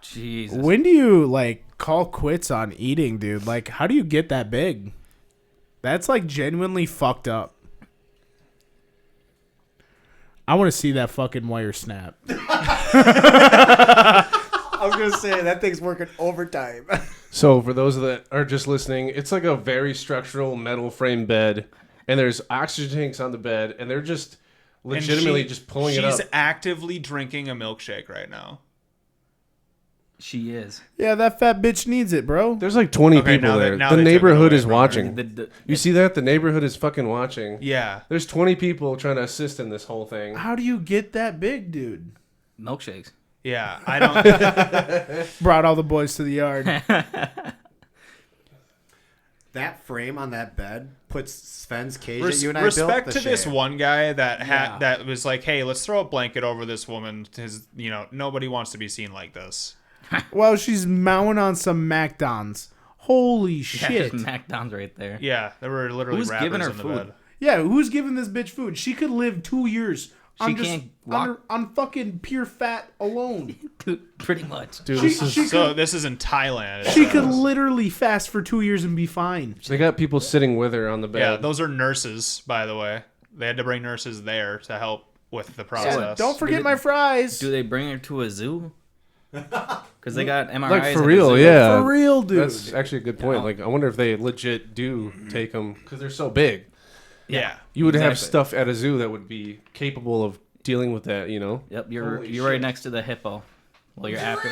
Jesus. When do you like call quits on eating, dude? Like, how do you get that big? That's like genuinely fucked up. I want to see that fucking wire snap. I was gonna say that thing's working overtime. So for those that are just listening, it's like a very structural metal frame bed, and there's oxygen tanks on the bed, and they're just legitimately just pulling it up. She's actively drinking a milkshake right now. She is. Yeah, that fat bitch needs it, bro. There's like 20 Okay, people now there. now The they took it neighborhood away is from her. watching. You see that? The neighborhood is fucking watching. Yeah. There's 20 people trying to assist in this whole thing. How do you get that big, dude? Milkshakes. Yeah. I don't. Brought all the boys to the yard. That frame on that bed puts Sven's cage that you and I Respect built to this shame. one guy that Yeah. that was like, hey, let's throw a blanket over this woman. His, nobody wants to be seen like this. Well, she's mowing on some MacDons. Holy Yeah, shit. there's McDonald's right there. Yeah, there were literally Who's rappers giving her in the food? bed. Yeah, who's giving this bitch food? She could live 2 years on She just can't walk. on fucking pure fat alone. Dude, pretty much. Dude, She So this is in Thailand. She could literally fast for 2 years and be fine. they got people sitting with her on the bed. Yeah, those are nurses, by the way. They had to bring nurses there to help with the process. Don't forget my fries. Do they bring her to a zoo? Because they got MRIs. like at for the real, zoo. yeah. For real, dude. That's actually a good point. Yeah. Like, I wonder if they legit do take them because they're so big. Yeah. You would have Exactly. stuff at a zoo that would be capable of dealing with that, Yep, you're Holy right shit. next to the hippo. Well, you're after.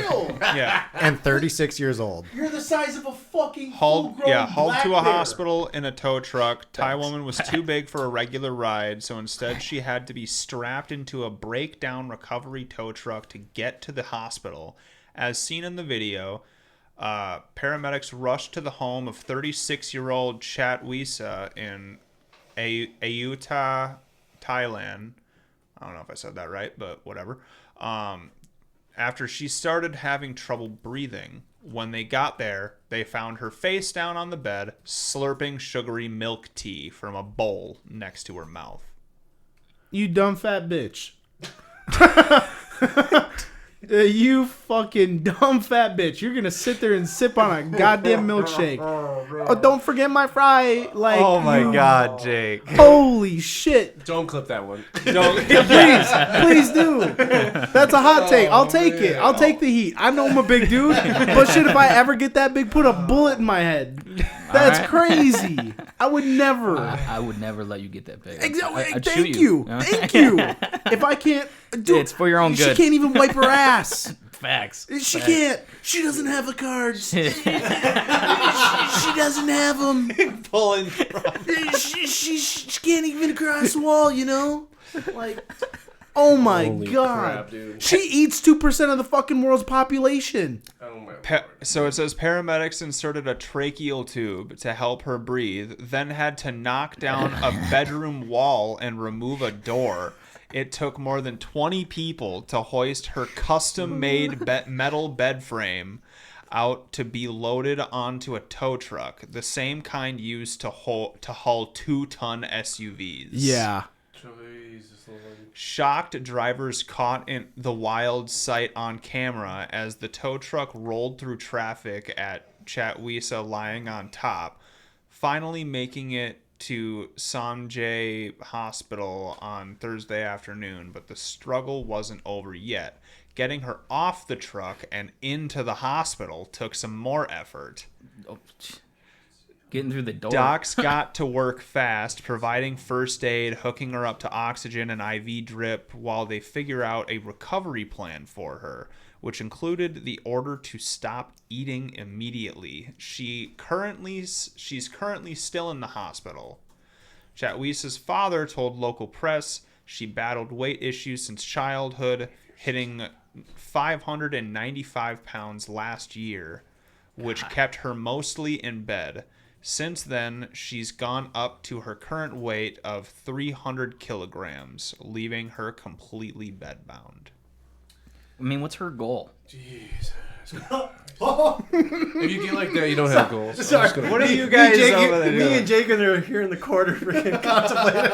Yeah. And 36 years old. You're the size of a fucking Hauled black to a bear. hospital in a tow truck. Thai woman was too big for a regular ride, so instead she had to be strapped into a breakdown recovery tow truck to get to the hospital. As seen in the video, paramedics rushed to the home of 36-year-old Chatwisa in Ayutthaya, Thailand. I don't know if I said that right, but whatever. After she started having trouble breathing. When they got there, they found her face down on the bed, slurping sugary milk tea from a bowl next to her mouth. You dumb fat bitch. You fucking dumb fat bitch. You're gonna sit there and sip on a goddamn milkshake. Oh, don't forget my fry. Like, you- Jake. Holy shit. Don't clip that one. Please do. That's a hot take. I'll take it. I'll take the heat. I know I'm a big dude, but shit, if I ever get that big, put a bullet in my head. That's crazy. I would never. I would never let you get that big. Exactly. I'd shoot Thank you. Thank you. If I can't do It's for your own she good. can't even wipe her ass. Facts. She Facts. can't. She doesn't have the cards. she doesn't have them. Pulling. She can't even cross the wall, you know? Like, oh my Holy God. crap, dude. She eats 2% of the fucking world's population. Oh my So it says paramedics inserted a tracheal tube to help her breathe, then had to knock down a bedroom wall and remove a door. It took more than 20 people to hoist her custom-made metal bed frame out to be loaded onto a tow truck, the same kind used to haul 2-ton SUVs. Yeah. Jesus Lord. Shocked drivers caught in the wild sight on camera as the tow truck rolled through traffic at Chatwisa lying on top, finally making it to Sanjay Hospital on Thursday afternoon, but the struggle wasn't over yet. Getting her off the truck and into the hospital took some more effort. Getting through the door. Docs got to work fast, providing first aid, hooking her up to oxygen and IV drip while they figure out a recovery plan for her, which included the order to stop eating immediately. She's currently still in the hospital. Chatwisa's father told local press she battled weight issues since childhood, hitting 595 pounds last year, which kept her mostly in bed. Since then, she's gone up to her current weight of 300 kilograms, leaving her completely bedbound. I mean, what's her goal? Jesus. If you get like that, you don't have goals. Sorry. What are you guys over there Me doing? and Jake are here in the corner freaking contemplating.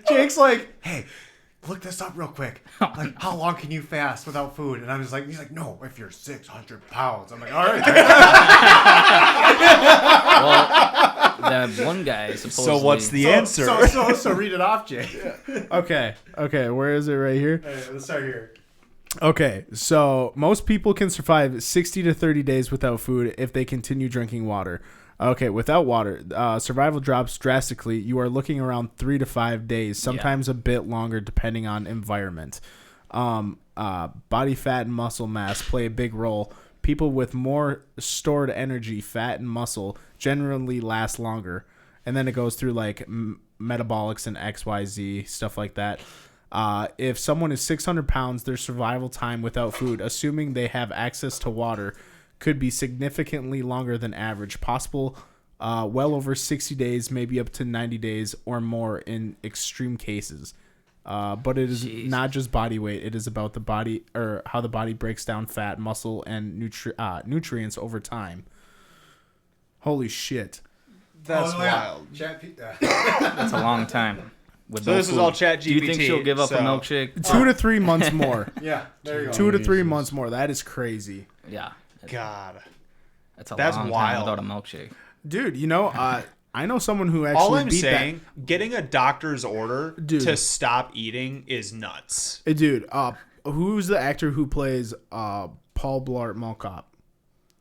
Jake's like, hey, look this up real quick. Like, how long can you fast without food? And I'm just like, he's like, no, if you're 600 pounds. I'm like, all right. Well, that one guy supposedly. So what's the answer? So read it off, Jake. Okay. Where is it? Right here? All right, let's start here. Okay. So most people can survive 60 to 30 days without food if they continue drinking water. Okay, without water, survival drops drastically. You are looking around 3 to 5 days, sometimes a bit longer depending on environment. Body fat and muscle mass play a big role. People with more stored energy, fat and muscle, generally last longer. And then it goes through like metabolics and XYZ, stuff like that. If someone is 600 pounds, their survival time without food, assuming they have access to water, could be significantly longer than average. Possible well over 60 days, maybe up to 90 days or more in extreme cases. But it is not just body weight. It is about the body, or how the body breaks down fat, muscle, and nutrients over time. Holy shit. That's wild. That's a long time. With So no this is food. all ChatGPT. Do you think she'll give up a so- milkshake? 2 to 3 months more. Yeah, there you go. 2 to 3 months more. That is crazy. Yeah. God. That's a That's long wild. time without a milkshake. Dude, you know, I know someone who actually All I'm beat saying, getting a doctor's order Dude. to stop eating is nuts. that. Dude, who's the actor who plays Paul Blart Mall Cop?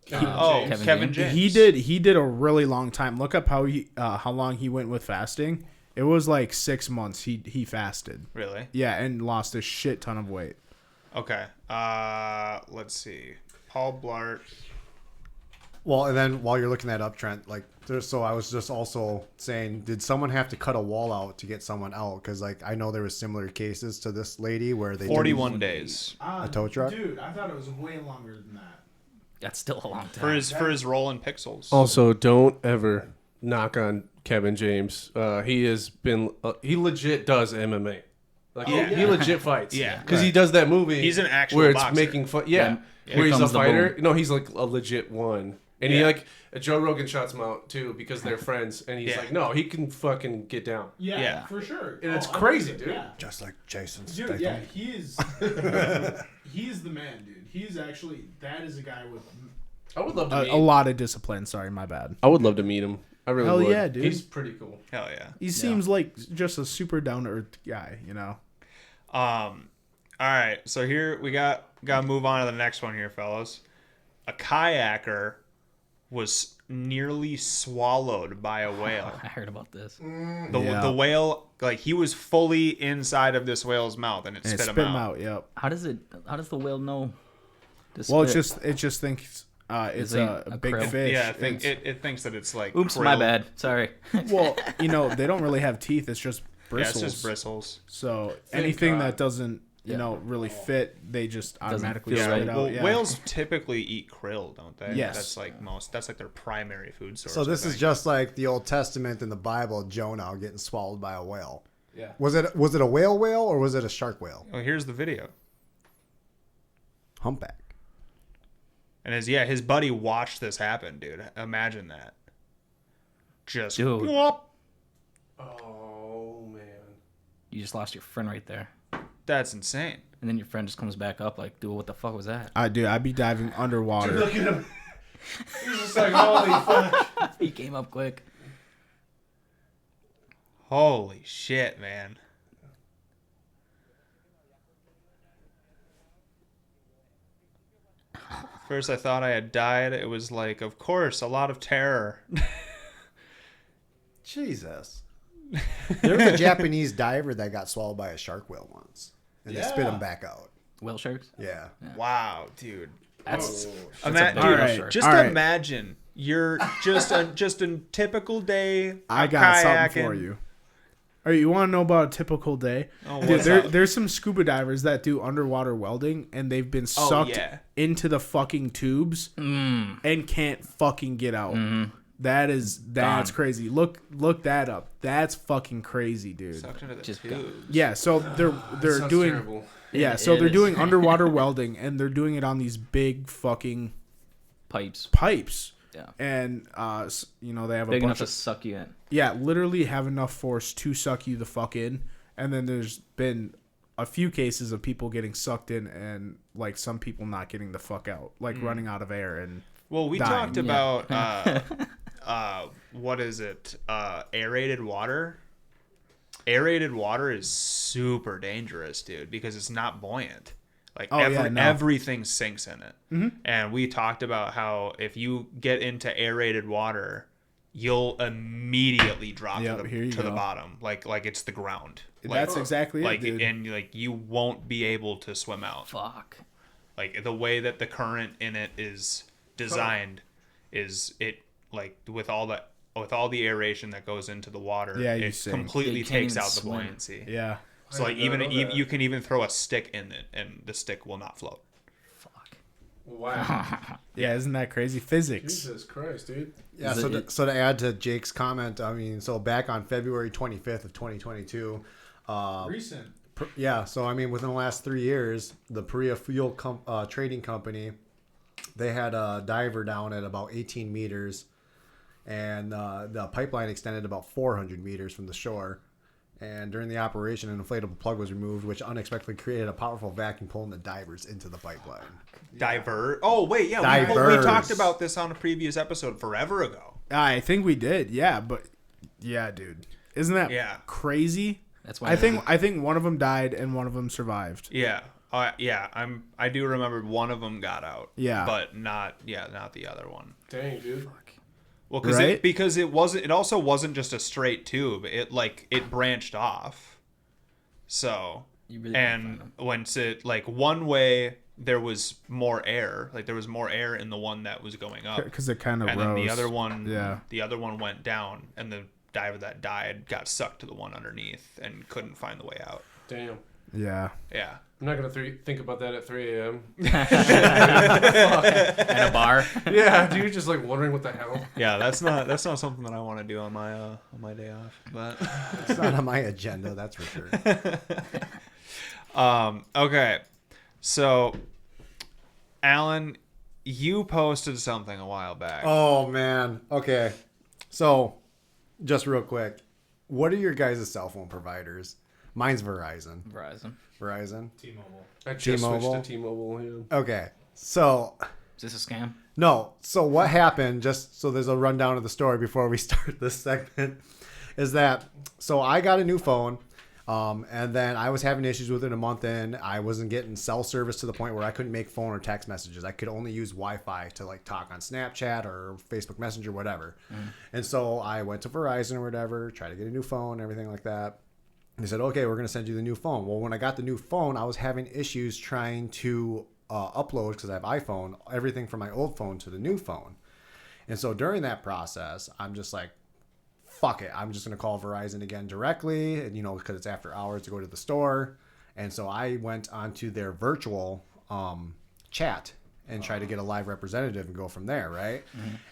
Kevin James. He did a really long time. Look up how long he went with fasting. It was like 6 months he fasted. Really? Yeah, and lost a shit ton of weight. Okay. Let's see. Paul Blart. Well, and then while you're looking that up, Trent, like, so I was just also saying, did someone have to cut a wall out to get someone out? Because, like, I know there was similar cases to this lady where they 41 days a tow truck. Dude, I thought it was way longer than that. That's still a long time. for his role in Pixels. Also, don't ever knock on Kevin James. He has been he legit does MMA. Like he legit fights. Yeah. because he does that movie. He's an actual where it's boxer. making fun. Yeah, Then where here he's a comes the fighter. boom. No, he's like a legit one. And he Yeah. like Joe Rogan shuts him out too because they're friends. And he's Yeah. like, no, he can fucking get down. Yeah. for sure. And it's crazy, dude. Just like Jason Dude, Statham. yeah, he's the man, dude. He's actually, that is a guy with I would love to meet. a lot of discipline. Sorry, my bad. I would love to meet him. I really Hell would. yeah, dude. He's pretty cool. Hell yeah. He seems like just a super down to earth guy, you know. All right. So here we got to move on to the next one here, fellas. A kayaker was nearly swallowed by a whale. I heard about this. The whale, like he was fully inside of this whale's mouth, and it And spit it him spit him out. out. Yep. How does the whale know? To Well, spit? it just thinks it's Is it a a big krill? fish. Yeah, I think It's- it thinks that it's like. Oops, krill. my bad. Sorry. well, they don't really have teeth. It's just Yeah, bristles. it's just bristles. So anything God. that doesn't really fit, they just automatically feel spit right. it out. Well, yeah. whales typically eat krill, don't they? Yes. That's like their primary food source. So this I is think. just like the Old Testament in the Bible, Jonah getting swallowed by a whale. Yeah. Was it a whale or was it a shark whale? Oh, here's the video. Humpback. And his buddy watched this happen, dude. Imagine that. Just Dude. whoop. Oh man. You just lost your friend right there. That's insane. And then your friend just comes back up like, dude, what the fuck was that? I'd be diving underwater. Look at him. He's just like, holy fuck. He came up quick. Holy shit, man. First I thought I had died. It was like, of course, a lot of terror. Jesus. There was a Japanese diver that got swallowed by a shark whale once, and they spit him back out. Whale sharks? Yeah. Wow, dude. That's Dude, big All right. shark. just All right. imagine you're just a typical day. I got something kayaking. for you. All right, you want to know about a typical day? Oh, Dude, what's up? there's some scuba divers that do underwater welding, and they've been Oh, sucked yeah. into the fucking tubes and can't fucking get out. That's Gone. crazy. Look that up. That's fucking crazy, dude. Sucked into the Just tube. Yeah, so they're Sounds doing terrible. yeah, It so they're is. doing underwater welding, and they're doing it on these big fucking Pipes. pipes. Yeah. And they have Big a enough bunch to of suck you in. literally have enough force to suck you the fuck in. And then there's been a few cases of people getting sucked in and like some people not getting the fuck out, like running out of air and Well, we dying. talked about what is it? Aerated water. Aerated water is super dangerous, dude, because it's not buoyant. Like everything sinks in it. And we talked about how if you get into aerated water, you'll immediately drop Yep, here you to the go. bottom, like it's the ground. That's exactly like it, dude. and like you won't be able to swim out. Fuck. Like the way that the current in it is designed is it like with all the aeration that goes into the water, Yeah, you it sink. completely You can't takes even out the swim. buoyancy. yeah. So like I did not know that. you can even throw a stick in it and the stick will not float. Fuck. Wow. Yeah, isn't that crazy? Physics. Jesus Christ, dude. Yeah, Is so it- so to add to Jake's comment, I mean, so back on February 25th of 2022, Recent. so I mean, within the last 3 years, the Korea Fuel Trading Company, they had a diver down at about 18 meters, and the pipeline extended about 400 meters from the shore. And during the operation, an inflatable plug was removed, which unexpectedly created a powerful vacuum pulling the divers into the pipeline. Diver. Oh wait, yeah, we Divers. talked about this on a previous episode forever ago. I think we did. Yeah, but yeah, dude. Isn't that crazy? That's why I think one of them died and one of them survived. Yeah. I do remember one of them got out. Yeah. But not the other one. Dang, dude. Well, Right? because it also wasn't just a straight tube. It branched off. So You really can't and find once it like one way there was more air, like there was more air in the one that was going up, Because it kind of and rose. then the other one, Yeah. the other one went down, and the diver that died got sucked to the one underneath and couldn't find the way out. Damn. Yeah. Yeah. I'm not gonna think about that at 3 a.m. At a bar. Yeah, dude, just like wondering what the hell. Yeah, that's not something that I want to do on my day off. But It's not on my agenda, that's for sure. okay. So Alan, you posted something a while back. Oh man. Okay. So, just real quick, what are your guys' cell phone providers? Mine's Verizon. Verizon. I just T-Mobile? switched to T-Mobile. Yeah. Okay. So, Is this a scam? no. So what happened, just so there's a rundown of the story before we start this segment, is that, so I got a new phone. And then I was having issues with it a month in. I wasn't getting cell service to the point where I couldn't make phone or text messages. I could only use Wi-Fi to like talk on Snapchat or Facebook Messenger, whatever. And so I went to Verizon or whatever, tried to get a new phone, everything like that. They said, okay, we're going to send you the new phone. Well, when I got the new phone, I was having issues trying to upload, because I have iPhone, everything from my old phone to the new phone. And so during that process, I'm just like, fuck it. I'm just going to call Verizon again directly, and, because it's after hours to go to the store. And so I went onto their virtual chat and tried to get a live representative and go from there, right?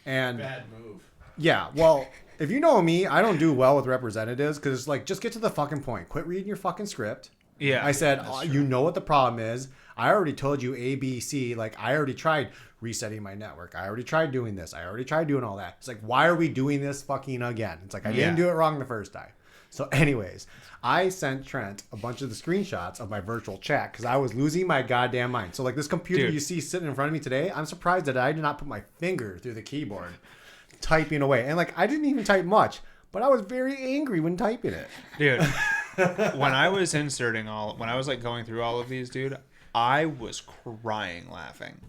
And Bad move. yeah, well, if you know me, I don't do well with representatives because it's like, just get to the fucking point. Quit reading your fucking script. Yeah. I said, you know what the problem is. I already told you A, B, C. Like, I already tried resetting my network. I already tried doing this. I already tried doing all that. It's like, why are we doing this fucking again? It's like, I didn't do it wrong the first time. So anyways, I sent Trent a bunch of the screenshots of my virtual chat because I was losing my goddamn mind. So like this computer you see sitting in front of me today, I'm surprised that I did not put my finger through the keyboard typing away. And like, I didn't even type much, but I was very angry when typing it. Dude, when I was when I was like going through all of these, dude, I was crying laughing.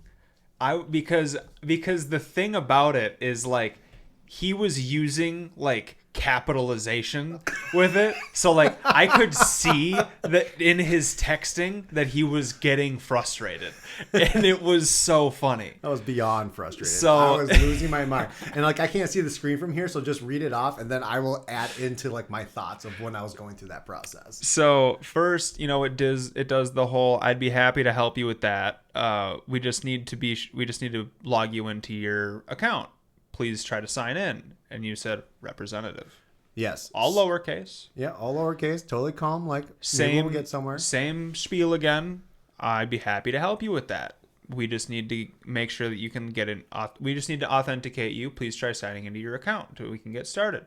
Because the thing about it is like he was using like capitalization with it. So like I could see that in his texting that he was getting frustrated. And it was so funny. I was beyond frustrated. So I was losing my mind. And like I can't see the screen from here, so just read it off and then I will add into like my thoughts of when I was going through that process. So first, it does the whole I'd be happy to help you with that. We just need to log you into your account. Please try to sign in. And you said representative. Yes. All lowercase. Yeah, all lowercase, totally calm. Like Same. maybe we'll get somewhere. Same spiel again. I'd be happy to help you with that. We just need to make sure that you can get in. We just need to authenticate you. Please try signing into your account so we can get started.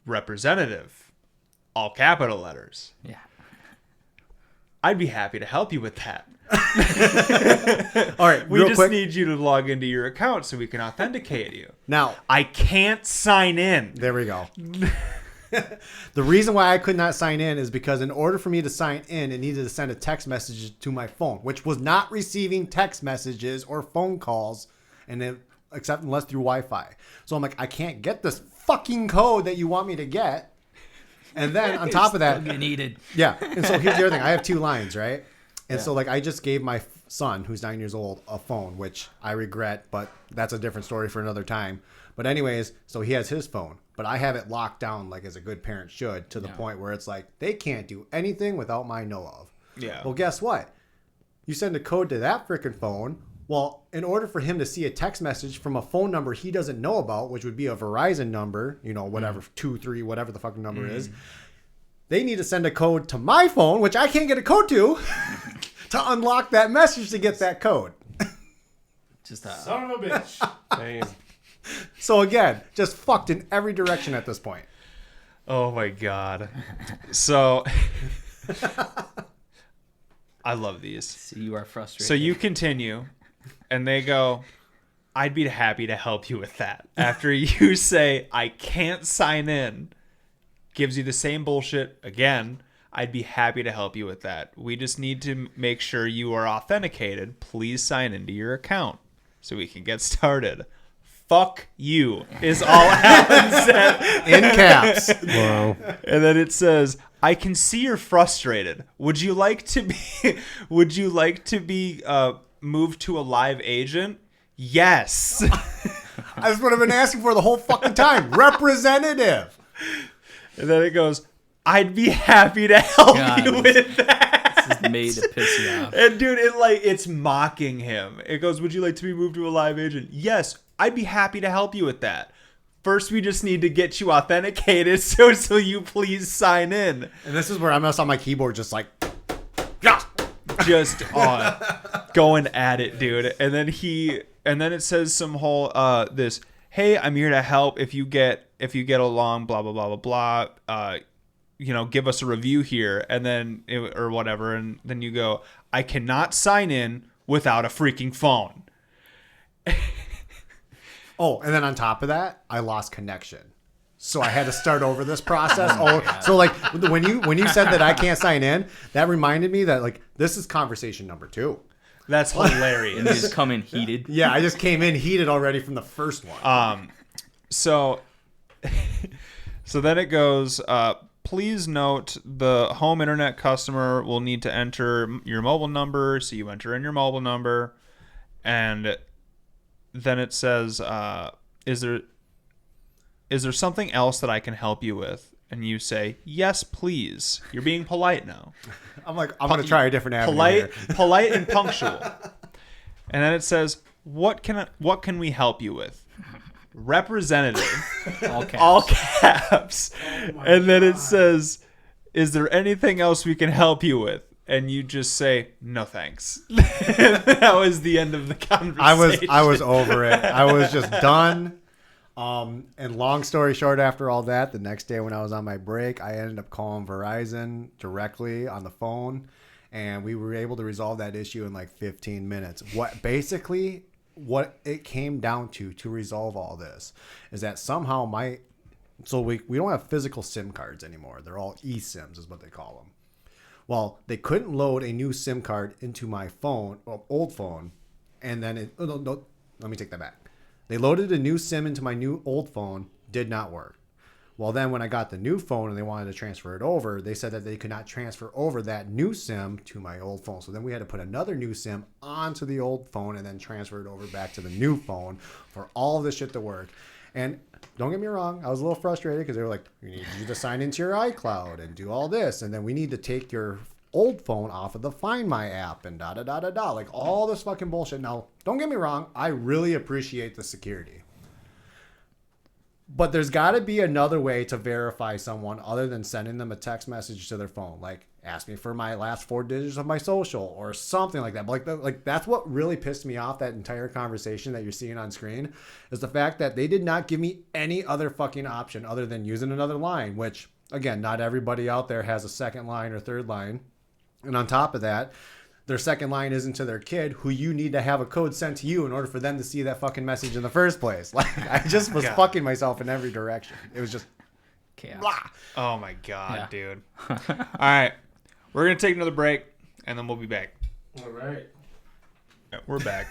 Representative. All capital letters. Yeah. I'd be happy to help you with that. All right, We real just quick. need you to log into your account so we can authenticate you. Now, I can't sign in. there we go. The reason why I could not sign in is because in order for me to sign in, it needed to send a text message to my phone, which was not receiving text messages or phone calls, except unless through Wi-Fi. So I'm like, I can't get this fucking code that you want me to get. And then on top of that, You needed. yeah. And so here's the other thing. I have 2 lines, right? And so like I just gave my son, who's 9 years old, a phone, which I regret, but that's a different story for another time. But anyways, so he has his phone, but I have it locked down like as a good parent should, to the point where it's like they can't do anything without my know of. Yeah. Well, guess what? You send a code to that freaking phone. Well, in order for him to see a text message from a phone number he doesn't know about, which would be a Verizon number, whatever, 23, whatever the fucking number is, they need to send a code to my phone, which I can't get a code to unlock that message to get that code. Just Son of a bitch. Damn. So again, just fucked in every direction at this point. Oh my god. So I love these. so you are frustrated. So you continue and they go, I'd be happy to help you with that. After you say I can't sign in, gives you the same bullshit again. I'd be happy to help you with that. We just need to make sure you are authenticated. Please sign into your account so we can get started. Fuck you is all Alan said. In caps. Wow. And then it says, I can see you're frustrated. Would you like to be moved to a live agent? Yes. That's what I've been asking for the whole fucking time. Representative. And then it goes, I'd be happy to help God, you with that. This is made to piss you off. And dude, it's mocking him. It goes, would you like to be moved to a live agent? Yes, I'd be happy to help you with that. First, we just need to get you authenticated, so you please sign in. And this is where I mess on my keyboard, just like, yeah. Just going at it, dude. And then it says some whole this, hey, I'm here to help if you get along, blah blah blah blah blah. Give us a review here, and then or whatever, and then you go, I cannot sign in without a freaking phone. Oh, and then on top of that, I lost connection. So I had to start over this process. So like when you said that I can't sign in, that reminded me that like this is conversation number 2. That's hilarious. And you just come in heated. Yeah, I just came in heated already from the first one. So then it goes, please note the home internet customer will need to enter your mobile number. So you enter in your mobile number, and then it says, is there something else that I can help you with? And you say, yes, please. You're being polite now. I'm like, I'm going to try a different avenue here. Polite and punctual. And then it says, what can we help you with? Representative. All caps. And then it says, is there anything else we can help you with? And you just say, no thanks. That was the end of the conversation. I was over it. I was just done. And long story short, after all that, the next day when I was on my break, I ended up calling Verizon directly on the phone, and we were able to resolve that issue in like 15 minutes. What it came down to resolve all this is that somehow we don't have physical SIM cards anymore. They're all eSIMs is what they call them. Well, they couldn't load a new SIM card into my phone, old phone, and then let me take that back. They loaded a new SIM into my new old phone, did not work. Well, then when I got the new phone and they wanted to transfer it over, they said that they could not transfer over that new SIM to my old phone. So then we had to put another new SIM onto the old phone and then transfer it over back to the new phone for all of this shit to work. And don't get me wrong, I was a little frustrated because they were like, we need you to sign into your iCloud and do all this. And then we need to take your old phone off of the Find My app and da-da-da-da-da. Like all this fucking bullshit. Now, don't get me wrong, I really appreciate the security. But there's got to be another way to verify someone other than sending them a text message to their phone. Like, ask me for my last 4 digits of my social or something like that. But like that's what really pissed me off, that entire conversation that you're seeing on screen, is the fact that they did not give me any other fucking option other than using another line, which, again, not everybody out there has a second line or third line. And on top of that, their second line isn't to their kid, who you need to have a code sent to you in order for them to see that fucking message in the first place. Like, I just was fucking myself in every direction. It was just Chaos. blah. Oh my God, Yeah. dude. All right. We're going to take another break, and then we'll be back. All right. We're back.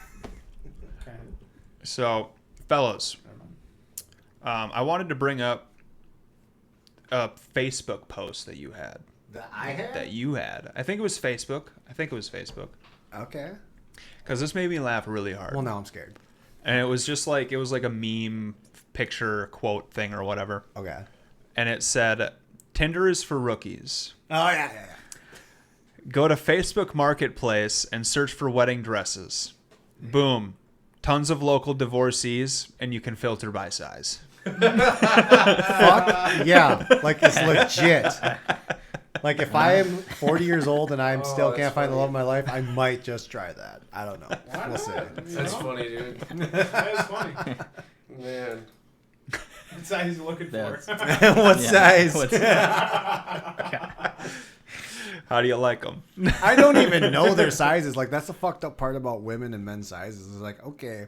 So, fellas, I wanted to bring up a Facebook post that you had. That you had. I think it was Facebook. Okay. Because this made me laugh really hard. Well, now I'm scared. And it was just like, it was like a meme picture quote thing or whatever. Okay. And it said, Tinder is for rookies. Oh, yeah. Go to Facebook Marketplace and search for wedding dresses. Boom. Tons of local divorcees, and you can filter by size. Fuck yeah. Like, it's legit. Like, if I am 40 years old and I still can't find the love of my life, I might just try that. I don't know. We'll see. That's funny, dude. That is funny. Man. What size is he looking for? What size? How do you like them? I don't even know their sizes. Like, that's the fucked up part about women and men's sizes. It's like, okay,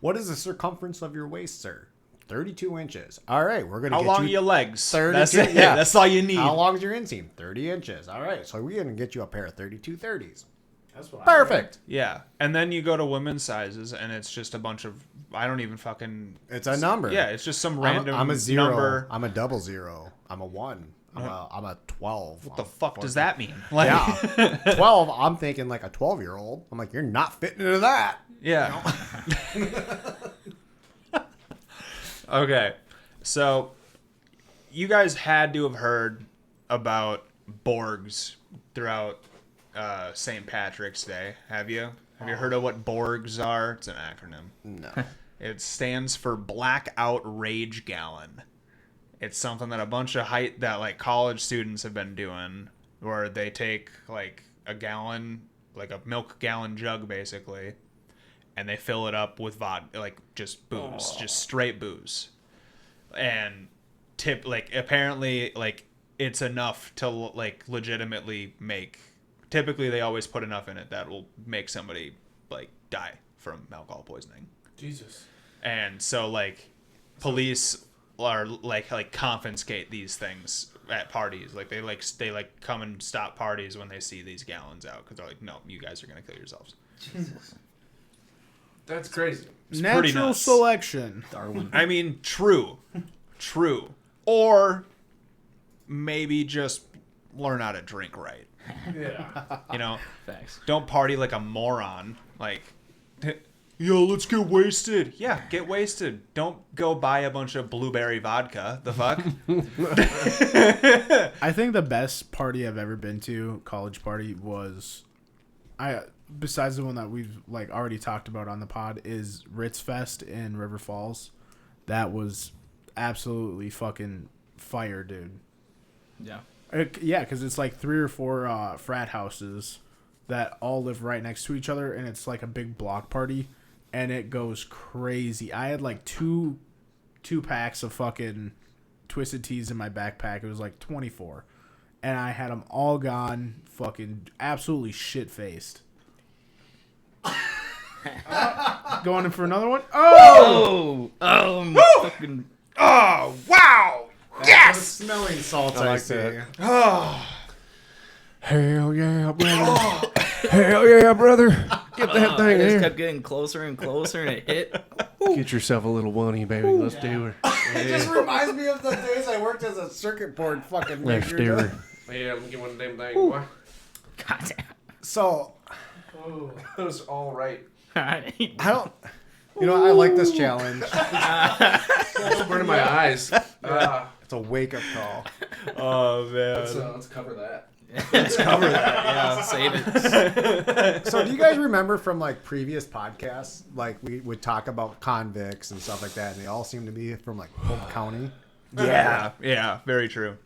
what is the circumference of your waist, sir? 32 inches. All right, we're going to How get long you are your legs? 32. That's it. Yeah. That's all you need. How long is your inseam? 30 inches. All right, so we're going to get you a pair of 32 30s. That's what Perfect. Yeah. And then you go to women's sizes, and it's just a bunch of, I don't even fucking... It's a number. Yeah, it's just some random I'm a 0. number. I'm a 00. I'm a 1. I'm a 12. What the fuck does that mean? Like, Yeah. 12, I'm thinking like a 12-year-old. I'm like, you're not fitting into that. Yeah. Okay. So, you guys had to have heard about Borgs throughout St. Patrick's Day, have you? Have you heard of what Borgs are? It's an acronym. No. It stands for Blackout Rage Gallon. It's something that a bunch of college students have been doing, where they take like a gallon, like a milk gallon jug basically, and they fill it up with vodka, like just booze, just straight booze. And apparently it's enough to like legitimately make, typically they always put enough in it that will make somebody like die from alcohol poisoning. Jesus. And so like police are like confiscate these things at parties. Like they come and stop parties when they see these gallons out because they're like, no, you guys are gonna kill yourselves. Jesus. That's crazy. It's pretty Natural nuts. selection. Darwin. I mean, true, or maybe just learn how to drink right. Yeah. You know, Facts. don't party like a moron. Like, yo, let's get wasted. Yeah, get wasted. Don't go buy a bunch of blueberry vodka. The fuck? I think the best party I've ever been to, college party, was besides the one that we've like already talked about on the pod, is Ritz Fest in River Falls. That was absolutely fucking fire, dude. Yeah. Yeah, because it's like 3 or 4 frat houses that all live right next to each other, and it's like a big block party, and it goes crazy. I had like two packs of fucking Twisted Teas in my backpack. It was like 24, and I had them all gone, fucking absolutely shit faced. Going in for another one. Oh, Fucking. Oh wow! Yes. Smelling salts, I I like see. that. Oh, Hell yeah, brother. Hell yeah, brother. Get that thing It just here. kept getting closer and closer, and it hit. Get yourself a little oney, baby. Let's do her. It just reminds me of the days I worked as a circuit board fucking Let's maker. do her. Yeah, let me get one of them things, boy. God damn. So That was all right. I don't. You know, I like this challenge. It's burning my eyes. It's a wake up call. oh man. Let's cover that. Let's cover that. Yeah, save it. So, do you guys remember from like previous podcasts, like we would talk about convicts and stuff like that, and they all seem to be from like Polk County? Yeah, very true.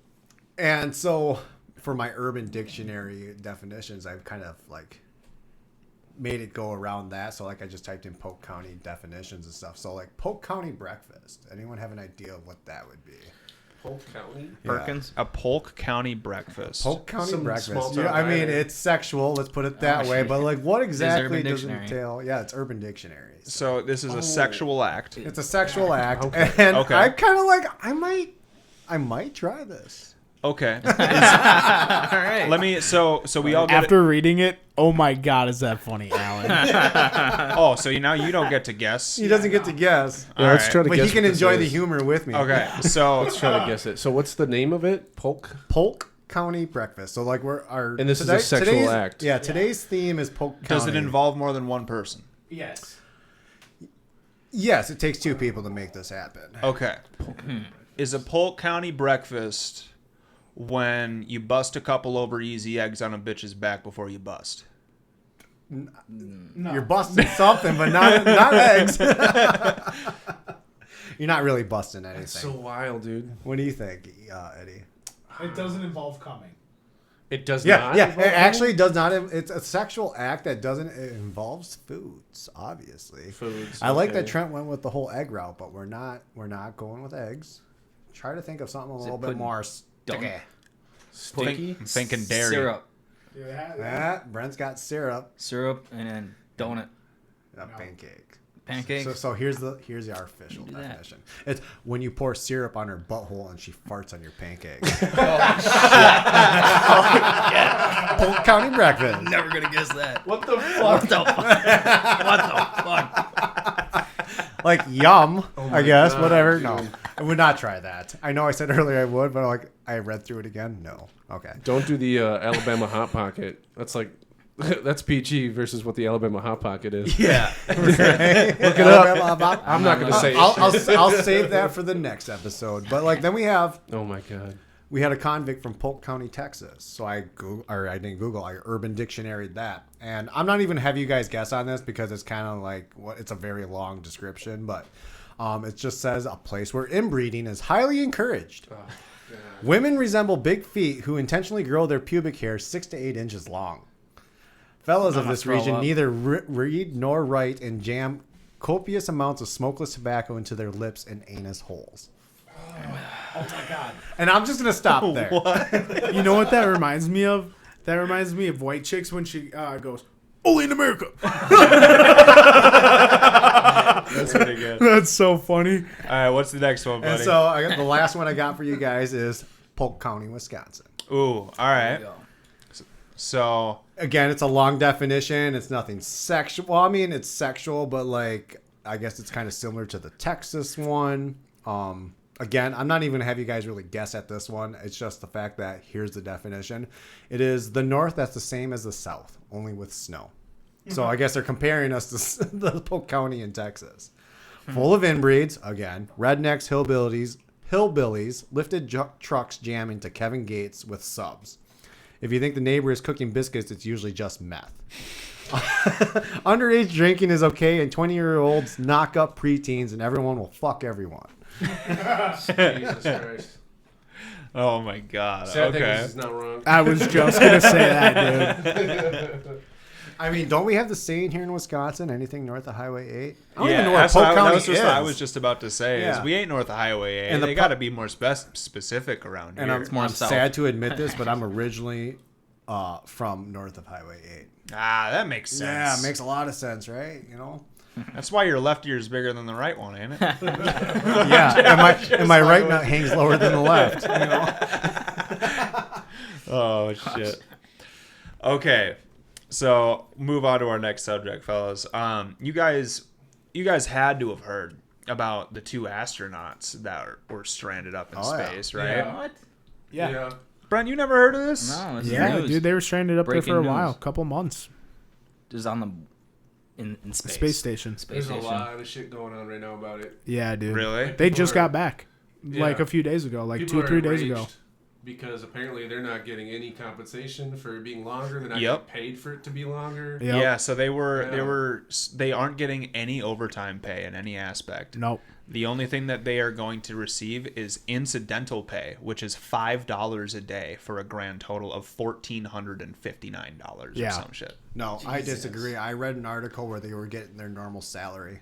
And so, for my Urban Dictionary definitions, I've kind of like made it go around that. So, like, I just typed in Polk County definitions and stuff. So, like, Polk County breakfast. Anyone have an idea of what that would be? Polk County? Perkins. A Polk County breakfast. Polk County Some breakfast. small town Yeah, I mean, diner. it's sexual. Let's put it that Oh, way. shit. But like, what exactly Urban does it Dictionary. entail? Yeah, it's Urban Dictionary. So this is a sexual act. It's a sexual act, Okay. and Okay. I'm kind of like, I might try this. Okay. All right. Let me. So we all get. after reading it, oh my god, is that funny, Alan? Oh, so now you don't get to guess. He doesn't get to guess, Yeah, let's Alright. try to but guess. he can what this enjoy the is. humor with me. Okay. So Let's try to guess it. So, what's the name of it? Polk? Polk County breakfast. So like we're our And this is a sexual today's- act. Yeah, today's theme is Polk County. does it involve more than one person? Yes. Yes, it takes 2 people to make this happen. Okay. Is a Polk County breakfast when you bust a couple over easy eggs on a bitch's back before you bust? You're busting something, but not eggs. You're not really busting anything. So wild, dude. What do you think, Eddie? It doesn't involve coming. It does Yeah, not. yeah. It actually does not. It's a sexual act that doesn't. It involves foods, obviously. Foods. I like that okay. Trent went with the whole egg route, but we're not going with eggs. Try to think of something a little bit pudding? more sticky. Sticky. I'm thinking dairy. Syrup. That Brent's got syrup, Syrup and then donut. a pancake. Pancakes. So here's our official Do that. definition. It's when you pour syrup on her butthole and she farts on your pancakes. Polk County breakfast. Never gonna guess that. What the fuck? What the fuck? What the fuck? Like yum, I guess. God, Whatever. dude. No, I would not try that. I know I said earlier I would, but like I read through it again. No. Okay. Don't do the Alabama Hot Pocket. That's like, that's PG versus what the Alabama Hot Pocket is. Yeah. Look it up. I'm not going to say I'll it. I'll save that for the next episode. But like then we had Oh, my God. a convict from Polk County, Texas. So I didn't Google. I Urban Dictionary'd that, and I'm not even have you guys guess on this because it's kind of like it's a very long description, but it just says a place where inbreeding is highly encouraged. Oh, God. Women resemble big feet who intentionally grow their pubic hair 6 to 8 inches long. Fellas of this throw region up. neither read nor write and jam copious amounts of smokeless tobacco into their lips and anus holes. Oh my god. And I'm just gonna stop there. You know what that reminds me of? That reminds me of white chicks when she goes, "Only in America." That's pretty good. That's so funny. All right, what's the next one, buddy? And so I got the last one I got for you guys is Polk County, Wisconsin. Ooh, all right. Go. So Again, it's a long definition. It's nothing sexual. Well, I mean, it's sexual, but like, I guess it's kind of similar to the Texas one. Again, I'm not even gonna have you guys really guess at this one. It's just the fact that here's the definition. It is the North that's the same as the South, only with snow. So I guess they're comparing us to the Polk County in Texas. Full of inbreeds, again, rednecks, hillbillies, lifted trucks jamming to Kevin Gates with subs. If you think the neighbor is cooking biscuits, it's usually just meth. Underage drinking is okay, and 20-year-olds knock up preteens, and everyone will fuck everyone. Jesus Christ. oh my god. Sad thing is, Okay. it's not wrong. I was just gonna say that, dude. I mean, don't we have the saying here in Wisconsin, anything north of Highway 8? I don't Yeah, even know where that's Polk what County that was just is. what I was just about to say. Is Yeah. we ain't north of Highway 8. And the they got to be more specific around And here. more I'm south. sad to admit this, but I'm originally from north of Highway 8. That makes sense. Yeah, it makes a lot of sense, right? You know? That's why your left ear is bigger than the right one, ain't it? Yeah, and my right nut hangs lower than the left. You know? Oh shit. Okay, so move on to our next subject, fellas. You guys had to have heard about the 2 astronauts that were stranded up in Oh, yeah. space, right? Yeah. What? Yeah. Brent, you never heard of this? No, it's Yeah, news. dude, they were stranded up Breaking there for a news. while, couple months. Just on the in space. Space station. Space There's a station. lot of shit going on right now about it. Yeah, dude. Really? They just People are- got back, like Yeah. a few days ago, like People 2-3 are days ago. enraged because apparently they're not getting any compensation for being longer. They're not Yep. getting paid for it to be longer. Yep. Yeah, so Yeah. they aren't getting any overtime pay in any aspect. Nope. The only thing that they are going to receive is incidental pay, which is $5 a day for a grand total of $1,459 Yeah. or some shit. No, I disagree. I read an article where they were getting their normal salary.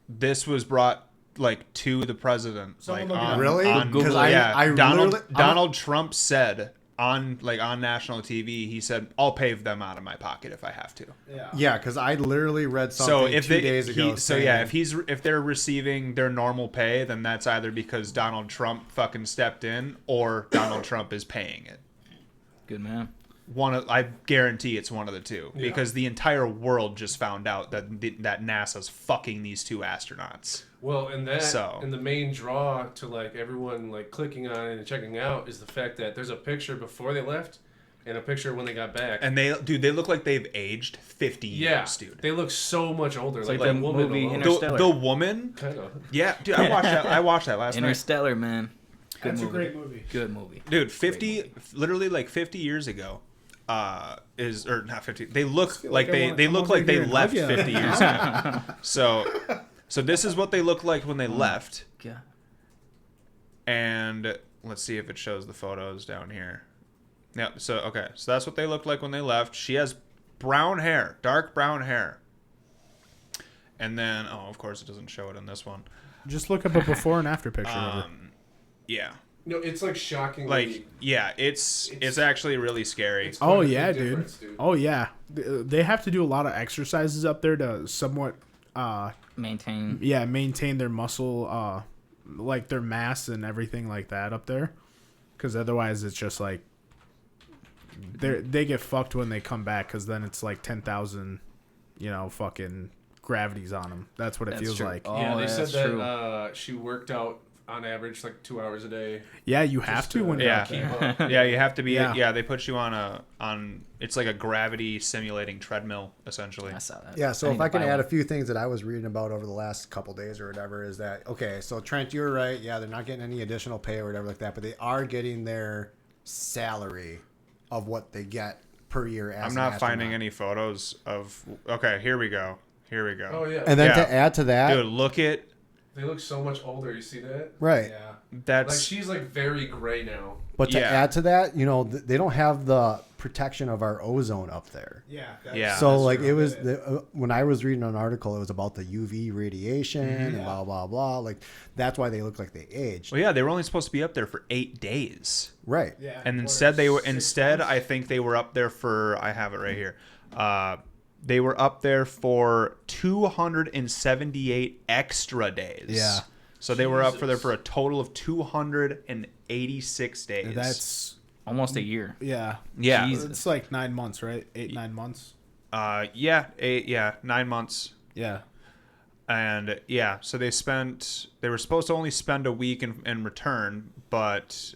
This was brought like to the president. Someone Like look it on, up. Really? on- 'Cause yeah, I Donald literally- Donald Trump said on national TV, he said, "I'll pay them out of my pocket if I have to." Yeah. Yeah, because I literally read something So if 2 days ago. if they're receiving their normal pay, then that's either because Donald Trump fucking stepped in or Donald Trump is paying it. Good man. I guarantee it's one of the two, because the entire world just found out that NASA's fucking these 2 astronauts. Well, and that So- and the main draw to like everyone like clicking on it and checking out is the fact that there's a picture before they left and a picture when they got back. And they look like they've aged 50 yeah, years, dude. they look so much older. Like like that the woman movie alone. Interstellar. The woman, Kind of. yeah, dude, I watched that last night. Interstellar, man. Good That's movie. a great movie. Good movie. Dude, 50 like 50 years ago is, or not 50, they look like they look like they left 50 years ago. So this is what they look like when they left. Yeah. And let's see if it shows the photos down here. Yeah, so that's what they looked like when they left. She has brown hair, dark brown hair. And then, of course it doesn't show it in this one. Just look up a before and after picture of her. Yeah. No, it's like shockingly. Like, yeah, it's actually really scary. it's quite Oh a big yeah, dude. difference, dude. Oh yeah. They have to do a lot of exercises up there to somewhat Maintain. maintain their muscle like their mass and everything like that up there, because otherwise it's just like they get fucked when they come back, because then it's like 10,000 fucking gravities on them. That's what it That's feels true. like. Oh, Yeah, they yeah, said that's that true. she worked out on average like 2 hours a day. Yeah, you have just to when Yeah. you're keep up there. up. Yeah, you have to be. Yeah. Yeah, they put you on it's like a gravity simulating treadmill essentially. I saw that. Yeah, so need if to I can buy add a one. few things that I was reading about over the last couple days or whatever is that, okay, so Trent, you were right. Yeah, they're not getting any additional pay or whatever like that, but they are getting their salary of what they get per year as I'm an not finding astronaut. any photos of. Okay, here we go. Oh yeah. And then Yeah. to add to that, Dude, look at They look so much older. You see that? right. Yeah. Like that's. she's like very gray now. But to Yeah. add to that, they don't have the protection of our ozone up there. Yeah. Yeah. So that's like true. it was when I was reading an article, it was about the UV radiation and Yeah. blah blah blah. Like that's why they look like they aged. Well, yeah, they were only supposed to be up there for 8 days, Right. Yeah. and what, instead 6 I months? think they were up there for. I have it right here. They were up there for 278 extra days. Yeah. So they were up for there for a total of 286 days. That's Almost a year. yeah. Yeah. Jesus. It's like 9 months, right? 9 months. 9 months. Yeah. And yeah, so they were supposed to only spend a week in return, but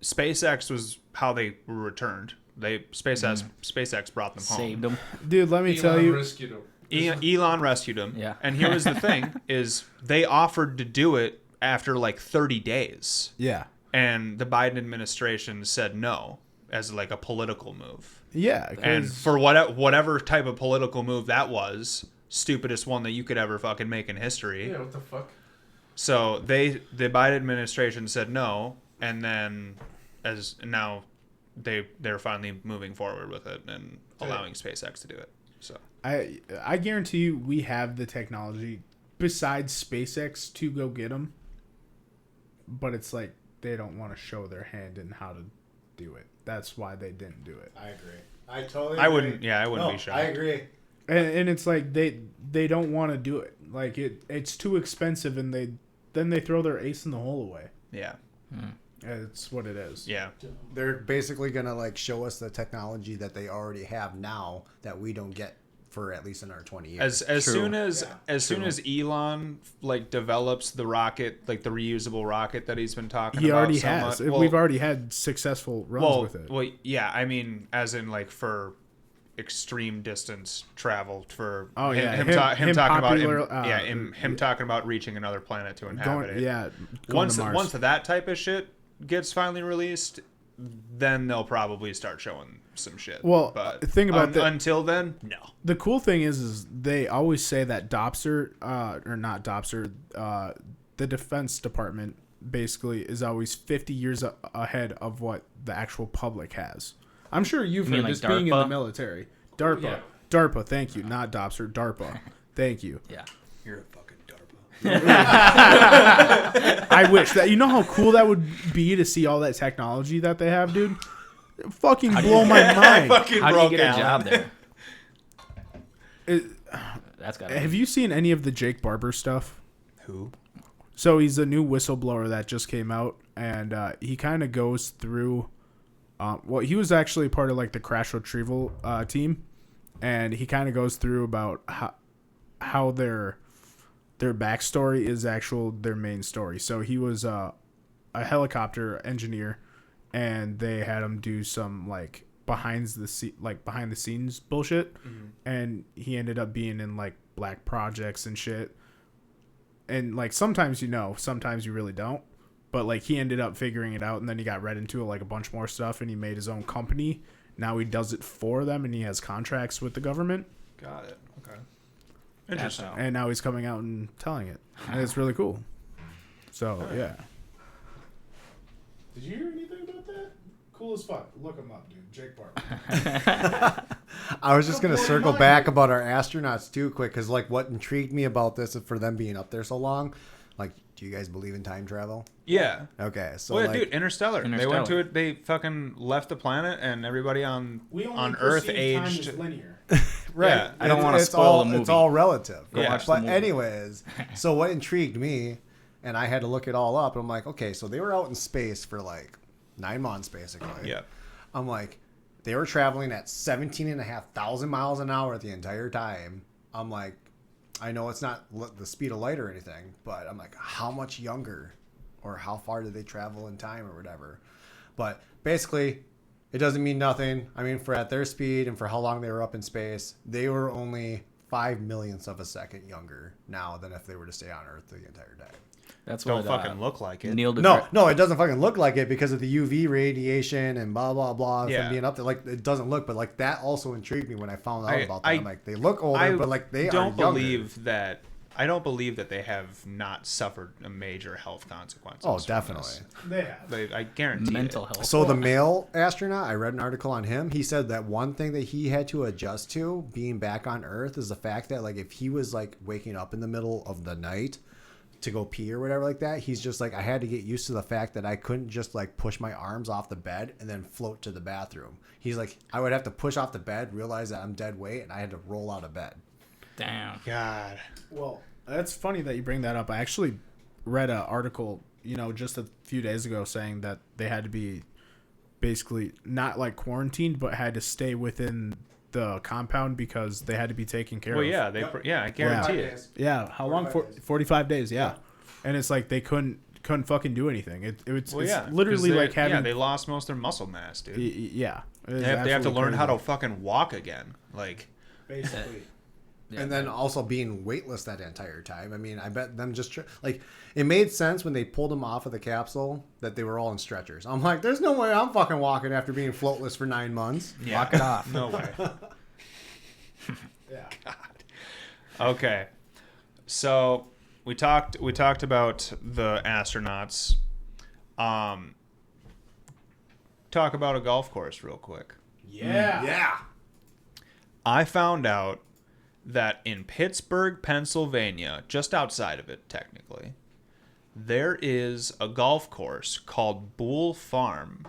SpaceX was how they were returned. SpaceX brought them home. Saved them. Dude, let me tell you. Rescued him. Elon rescued him. Yeah. And here was the thing: is they offered to do it after like 30 days, Yeah. and the Biden administration said no as like a political move. Yeah. And 'cause- for whatever type of political move that was, stupidest one that you could ever fucking make in history. Yeah, what the fuck? So the Biden administration said no, and then they're finally moving forward with it and allowing SpaceX to do it. So I guarantee you we have the technology besides SpaceX to go get them, but it's like they don't want to show their hand in how to do it. That's why they didn't do it. I agree. I totally. I agree. wouldn't. Yeah, I wouldn't be shocked. I agree. And it's like they don't want to do it. Like it's too expensive, and they throw their ace in the hole away. Yeah. It's what it is. Yeah. They're basically gonna like show us the technology that they already have now that we don't get for at least another 20 years. As soon as Elon like develops the rocket, like the reusable rocket that he's been talking He about, already so has. much- well, We've already had successful runs with it. Well, yeah. I mean, as in like for extreme distance travel for Oh, yeah. him Him talking popular, about him talking about reaching another planet to inhabit Going, it. yeah. Going Once to Mars. once that type of shit gets finally released, then they'll probably start showing some shit. Well, but think about that. until then, no. The cool thing is they always say that Dopser, or not Dopser, the Defense Department basically is always 50 years ahead of what the actual public has. I'm sure you've You mean heard like this being in the DARPA? military. DARPA. Yeah. DARPA, thank you. Not Dopser, DARPA. Thank you. Yeah. You're a fucking DARPA. I wish that. You know how cool that would be to see all that technology that they have, dude? Fucking blow my mind. fucking How do you broke get a Alan. job there? It- That's got. have you seen any of the Jake Barber stuff? Who? So he's a new whistleblower that just came out, and he kind of goes through. Well, he was actually part of like the crash retrieval team, and he kind of goes through about how their backstory is their main story. So he was a helicopter engineer, and they had him do some like behind the scenes bullshit, and he ended up being in like black projects and shit. And like sometimes sometimes you really don't. But like he ended up figuring it out, and then he got read into like a bunch more stuff, and he made his own company. Now he does it for them, and he has contracts with the government. Got it. Okay. Interesting. And now he's coming out and telling it, and it's really cool. So yeah. Did you hear anything about that? Cool as fuck. Look him up, dude. Jake Barber. I was just gonna circle back about our astronauts too, quick, because like what intrigued me about this is for them being up there so long. Like, do you guys believe in time travel? Yeah. Okay, so Well, like, dude, Interstellar. They went to Interstellar. it. They fucking left the planet, and everybody on On Earth aged. linear. right? Yeah. I don't wanna It's spoil all- the movie. It's all relative. Go watch the But movie. anyways, so what intrigued me, and I had to look it all up. I'm like, okay, so they were out in space for like 9 months, basically. Yeah. I'm like, they were traveling at 17,500 miles an hour the entire time. I'm like, I know it's not the speed of light or anything, but I'm like, how much younger or how far did they travel in time or whatever? But basically, it doesn't mean nothing. I mean, for at their speed and for how long they were up in space, they were only 5 millionths of a second younger now than if they were to stay on Earth the entire day. That's Don't what fucking look like it. Neil deGrasse. No, it doesn't fucking look like it because of the UV radiation and blah blah blah Yeah. from being up there. Like it doesn't look, but like that also intrigued me when I found out about that. I- I'm like, they look older, but like they don't are younger. believe that. I don't believe that they have not suffered a major health consequences. Oh, from definitely. this. They have. I guarantee Mental it. health. So the male astronaut, I read an article on him. He said that one thing that he had to adjust to being back on Earth is the fact that like if he was like waking up in the middle of the night, to go pee or whatever like that. He's just like, I had to get used to the fact that I couldn't just like push my arms off the bed and then float to the bathroom. He's like, I would have to push off the bed, realize that I'm dead weight, and I had to roll out of bed. Damn. God. Well, that's funny that you bring that up. I actually read an article, just a few days ago saying that they had to be basically not like quarantined, but had to stay within the compound because they had to be taken care Well, of. yeah, I guarantee it. Yeah. How long? 45 days. Yeah. And it's like they couldn't fucking do anything. It's literally like having. Yeah, they lost most of their muscle mass, dude. Yeah. They have to learn how to fucking walk again. Like, basically. And then also being weightless that entire time. I mean, I bet them just it made sense when they pulled them off of the capsule that they were all in stretchers. I'm like, there's no way I'm fucking walking after being floatless for 9 months. yeah. Walk it off. No way. Yeah. God. Okay. So we talked about the astronauts. Talk about a golf course real quick. Yeah. Yeah. I found out that in Pittsburgh, Pennsylvania, just outside of it technically, there is a golf course called Bull Farm,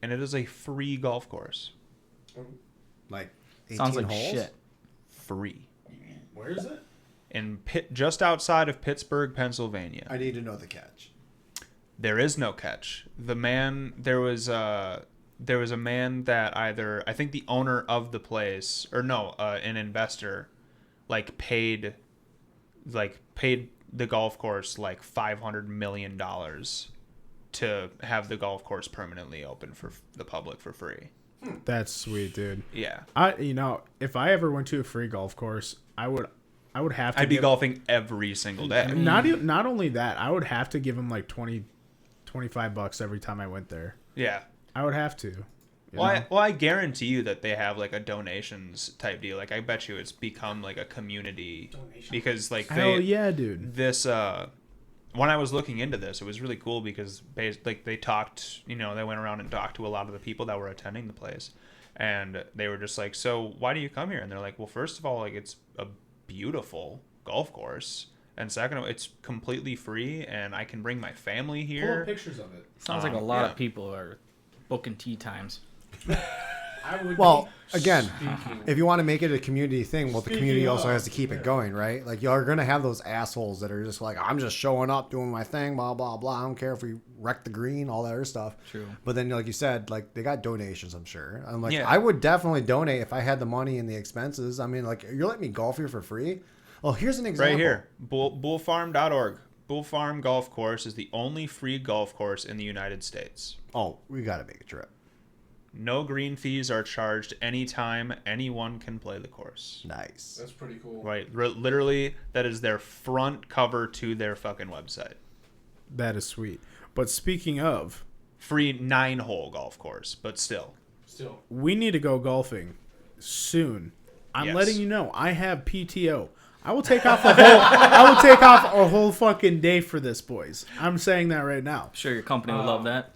and it is a free golf course. Like 18 Sounds like holes? shit. Free. Where is it? In just outside of Pittsburgh, Pennsylvania. I need to know the catch. There is no catch. There was a man that I think the owner of the place, or no, an investor, paid the golf course like $500 million to have the golf course permanently open for the public for free. That's sweet, dude. Yeah. If I ever went to a free golf course, I would have to. I'd be golfing every single day. Not only that, I would have to give him like $25 every time I went there. Yeah. I would have to. I guarantee you that they have like a donations type deal. Like I bet you it's become like a community because like Hell yeah, dude. this when I was looking into this, it was really cool because they talked, they went around and talked to a lot of the people that were attending the place, and they were just like, so why do you come here? And they're like, well, first of all, like it's a beautiful golf course, and second of all, it's completely free, and I can bring my family Pull here. up pictures of it. Sounds like a lot yeah. of people are booking tea times. I would. Well, again, if you want to make it a community thing, well, the community also has to keep it going, right? Like, you're going to have those assholes that are just like, I'm just showing up, doing my thing, blah, blah, blah. I don't care if we wreck the green, all that other stuff. True. But then, like you said, like, they got donations, I'm sure. I'm like, Yeah. I would definitely donate if I had the money and the expenses. I mean, like, you're letting me golf here for free? Oh, here's an example. Right here, bullfarm.org. Bull Farm Golf Course is the only free golf course in the United States. Oh, we got to make a trip. No green fees are charged anytime anyone can play the course. Nice. That's pretty cool. Right. Literally, that is their front cover to their fucking website. That is sweet. But speaking of, Free 9-hole golf course, but still. we need to go golfing soon. I'm Yes. letting you know. I have PTO. I will take off a whole fucking day for this, boys. I'm saying that right now. Sure, your company will love that.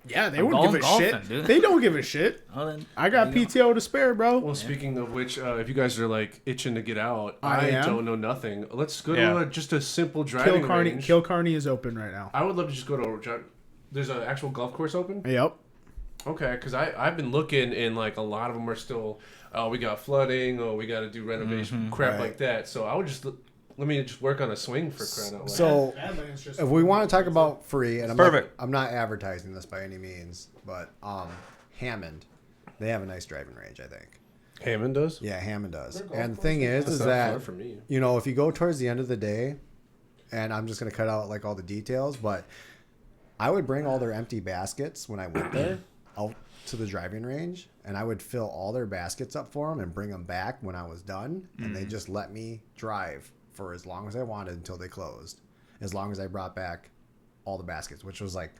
Yeah, they I'm wouldn't give a golfing, shit. dude. They don't give a shit. Well, then, I got there you PTO to spare, bro. Well, speaking of which, if you guys are like itching to get out, I am. don't know nothing. Let's go Yeah. to just a simple driving range. Kilcarney is open right now. I would love to just go to. There's an actual golf course open. Yep. Okay, because I've been looking and like a lot of them are still. Oh, we got flooding. Oh, we got to do renovation crap Right. like that. So I would just let me just work on a swing for crying out loud. So, Badlands just if we want to talk about free, and Perfect. I'm not advertising this by any means, but Hammond, they have a nice driving range, I think. Hammond does. Yeah, Hammond does. Their golf And the course thing is That's not far that, from me. you know, if you go towards the end of the day, and I'm just going to cut out like all the details, but I would bring all their empty baskets when I went there out to the driving range, and I would fill all their baskets up for them and bring them back when I was done, and they just let me drive for as long as I wanted until they closed, as long as I brought back all the baskets, which was like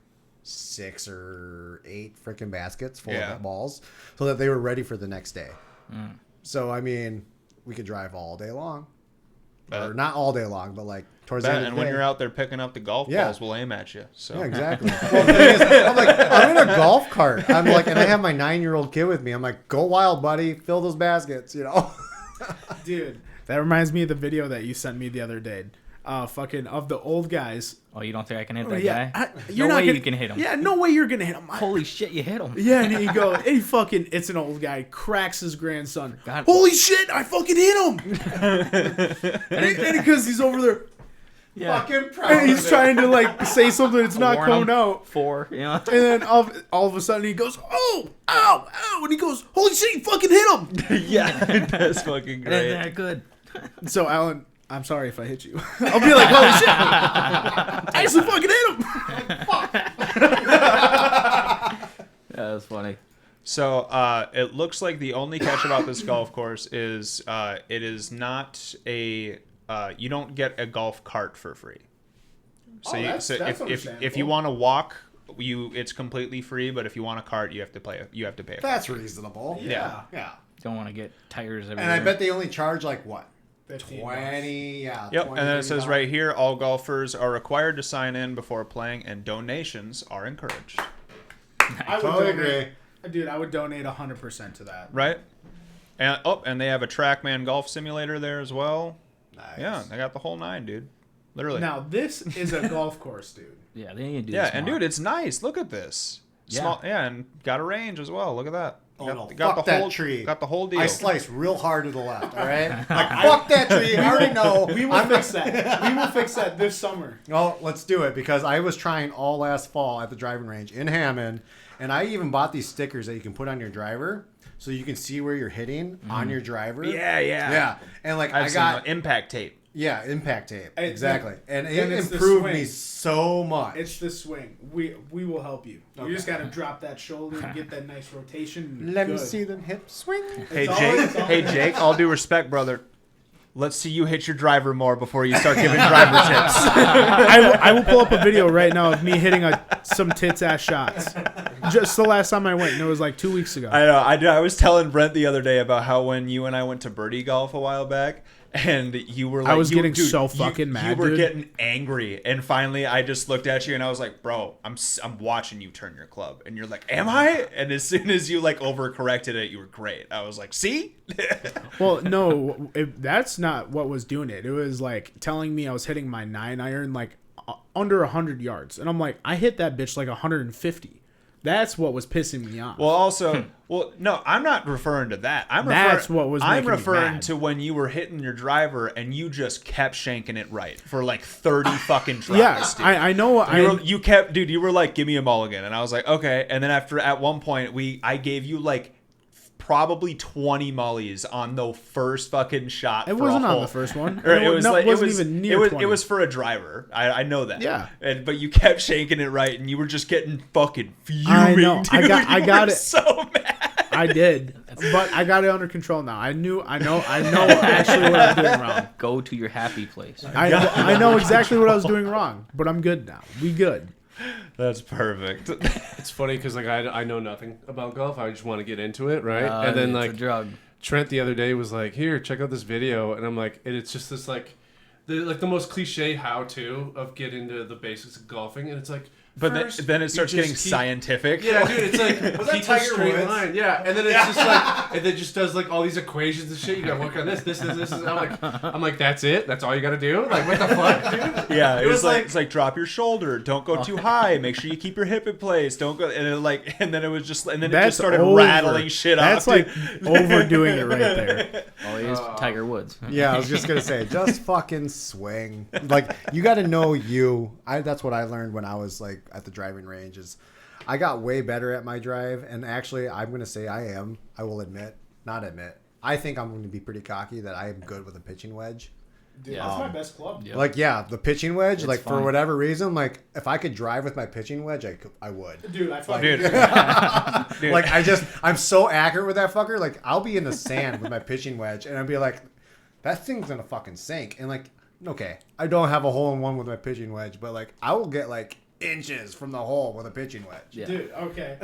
6 or 8 freaking baskets full Yeah. of balls, so that they were ready for the next day. So, I mean, we could drive all day long. Or not all day long, but like towards the end of And the when day. you're out there picking up the golf Yeah. balls, we'll aim at you. So Yeah, exactly. Well, the thing is, I'm like, I'm in a golf cart. I'm like, and I have my 9-year-old kid with me. I'm like, go wild, buddy. Fill those baskets, you know? Dude, That reminds me of the video that you sent me the other day. Fucking of the old guys. Oh, you don't think I can hit that Yeah, guy? you're No not way gonna, you can hit him. Yeah, no way you're gonna hit him. Holy shit, you hit him. Yeah, and he goes, and he fucking, it's an old guy, cracks his grandson. God. Holy shit, I fucking hit him. and because he's over there, Yeah. Fucking proud. and he's trying to like say something that's not Warn coming him. out. 4, you know? And then all of a sudden he goes, oh, ow, ow, and he goes, holy shit, you fucking hit him. Yeah, that's fucking And great. then good. So Alan, I'm sorry if I hit you. I'll be like, holy shit, I actually fucking hit him. That was funny. So it looks like the only catch about this golf course is it is not a you don't get a golf cart for free. So, Oh, that's if you understandable. want to walk, it's completely free. But if you want a cart, you have to pay. That's reasonable. Yeah. Yeah. Don't want to get tires everywhere. And I bet they only charge like what? 15 20, yeah. Yep, 20, and then it says $30. right here, all golfers are required to sign in before playing, and donations are encouraged. I would Totally donate, dude, I would donate 100% to that. Right? And they have a TrackMan golf simulator there as well. Nice. Yeah, they got the whole 9, dude. Literally. Now, this is a golf course, dude. Yeah, they need to do Yeah, this and more. dude, it's nice. Look at this. Yeah. And got a range as well. Look at that. Oh, got, no, got fuck the that whole tree. Got the whole deal. I slice real hard to the left, all right? Like, fuck that tree. I already know. We will fix that. We will fix that this summer. Well, let's do it because I was trying all last fall at the driving range in Hammond, and I even bought these stickers that you can put on your driver so you can see where you're hitting on your driver. Yeah. Yeah. And like I've I seen got the impact tape. yeah, impact tape. And Exactly. And then it it's the improved swing. me so much. It's the swing. We will help you. Okay. You just got to drop that shoulder and get that nice rotation. and Let me good. see them hips swing. Hey, all- Jake. it's all- Hey, Jake. All due respect, brother. Let's see you hit your driver more before you start giving driver tips. I will pull up a video right now of me hitting some tits ass shots. Just the last time I went, and it was like 2 weeks ago. I know. I was telling Brent the other day about how when you and I went to birdie golf a while back, and you were like, I was you- getting dude, so you- fucking mad, You were dude. getting angry, and finally, I just looked at you and I was like, "Bro, I'm watching you turn your club," and you're like, "Am I?" And as soon as you like overcorrected it, you were great. I was like, "See." Well, no, that's not what was doing it. It was like telling me I was hitting my 9-iron like under 100 yards, and I'm like, I hit that bitch like 150. That's what was pissing me off. Well, also, no, I'm not referring to that. That's what was I'm making me referring mad. to when you were hitting your driver and you just kept shanking it right for like 30 fucking tries. yeah, dude. I know. You kept, dude. You were like, "Give me a mulligan," and I was like, "Okay." And then at one point, I gave you like probably 20 mullies on the first fucking shot. It for wasn't a on hole. the first one. Or it was like wasn't it was even near it was 20. it was for a driver. I know that. Yeah. But you kept shanking it right, and you were just getting fucking fuming. I know. Dude. I You got were it. So mad. I did, but I got it under control now. I know actually what I was doing wrong. Go to your happy place. I know exactly what I was doing wrong, but I'm good now. We good. That's perfect. It's funny because like I know nothing about golf. I just want to get into it, right? and then it's like a drug. Trent the other day was like, "Here, check out this video," and I'm like, and it's just this like the most cliche how to of get into the basics of golfing, and it's like. But first, then you it starts just getting scientific. Yeah, dude, it's like that keep a Tiger straight Woods? line. Yeah, and then it's just like, and it just does like all these equations and shit. You gotta work on this. And I'm like, that's it. That's all you gotta do. Like, what the fuck, dude? Yeah, It was it's like like- it's like drop your shoulder, don't go too high, make sure you keep your hip in place, don't go, and then it just started over. rattling shit That's off. like dude. overdoing it right there. Oh, he is Tiger Woods. Yeah, I was just gonna say, just fucking swing. Like you got to know you. That's what I learned when I was like at the driving range. Is I got way better at my drive, and actually, I'm gonna say I will admit, not admit. I think I'm going to be pretty cocky that I am good with a pitching wedge. Dude, Yeah. that's my best club. Yeah. Like the pitching wedge. It's like for fun. whatever reason, like if I could drive with my pitching wedge, I would. Dude, I fucking Dude. Dude. Like I'm so accurate with that fucker. Like I'll be in the sand with my pitching wedge, and I'll be like, that thing's gonna fucking sink. And like, okay, I don't have a hole in one with my pitching wedge, but like I will get like inches from the hole with a pitching wedge. Yeah. Dude, okay.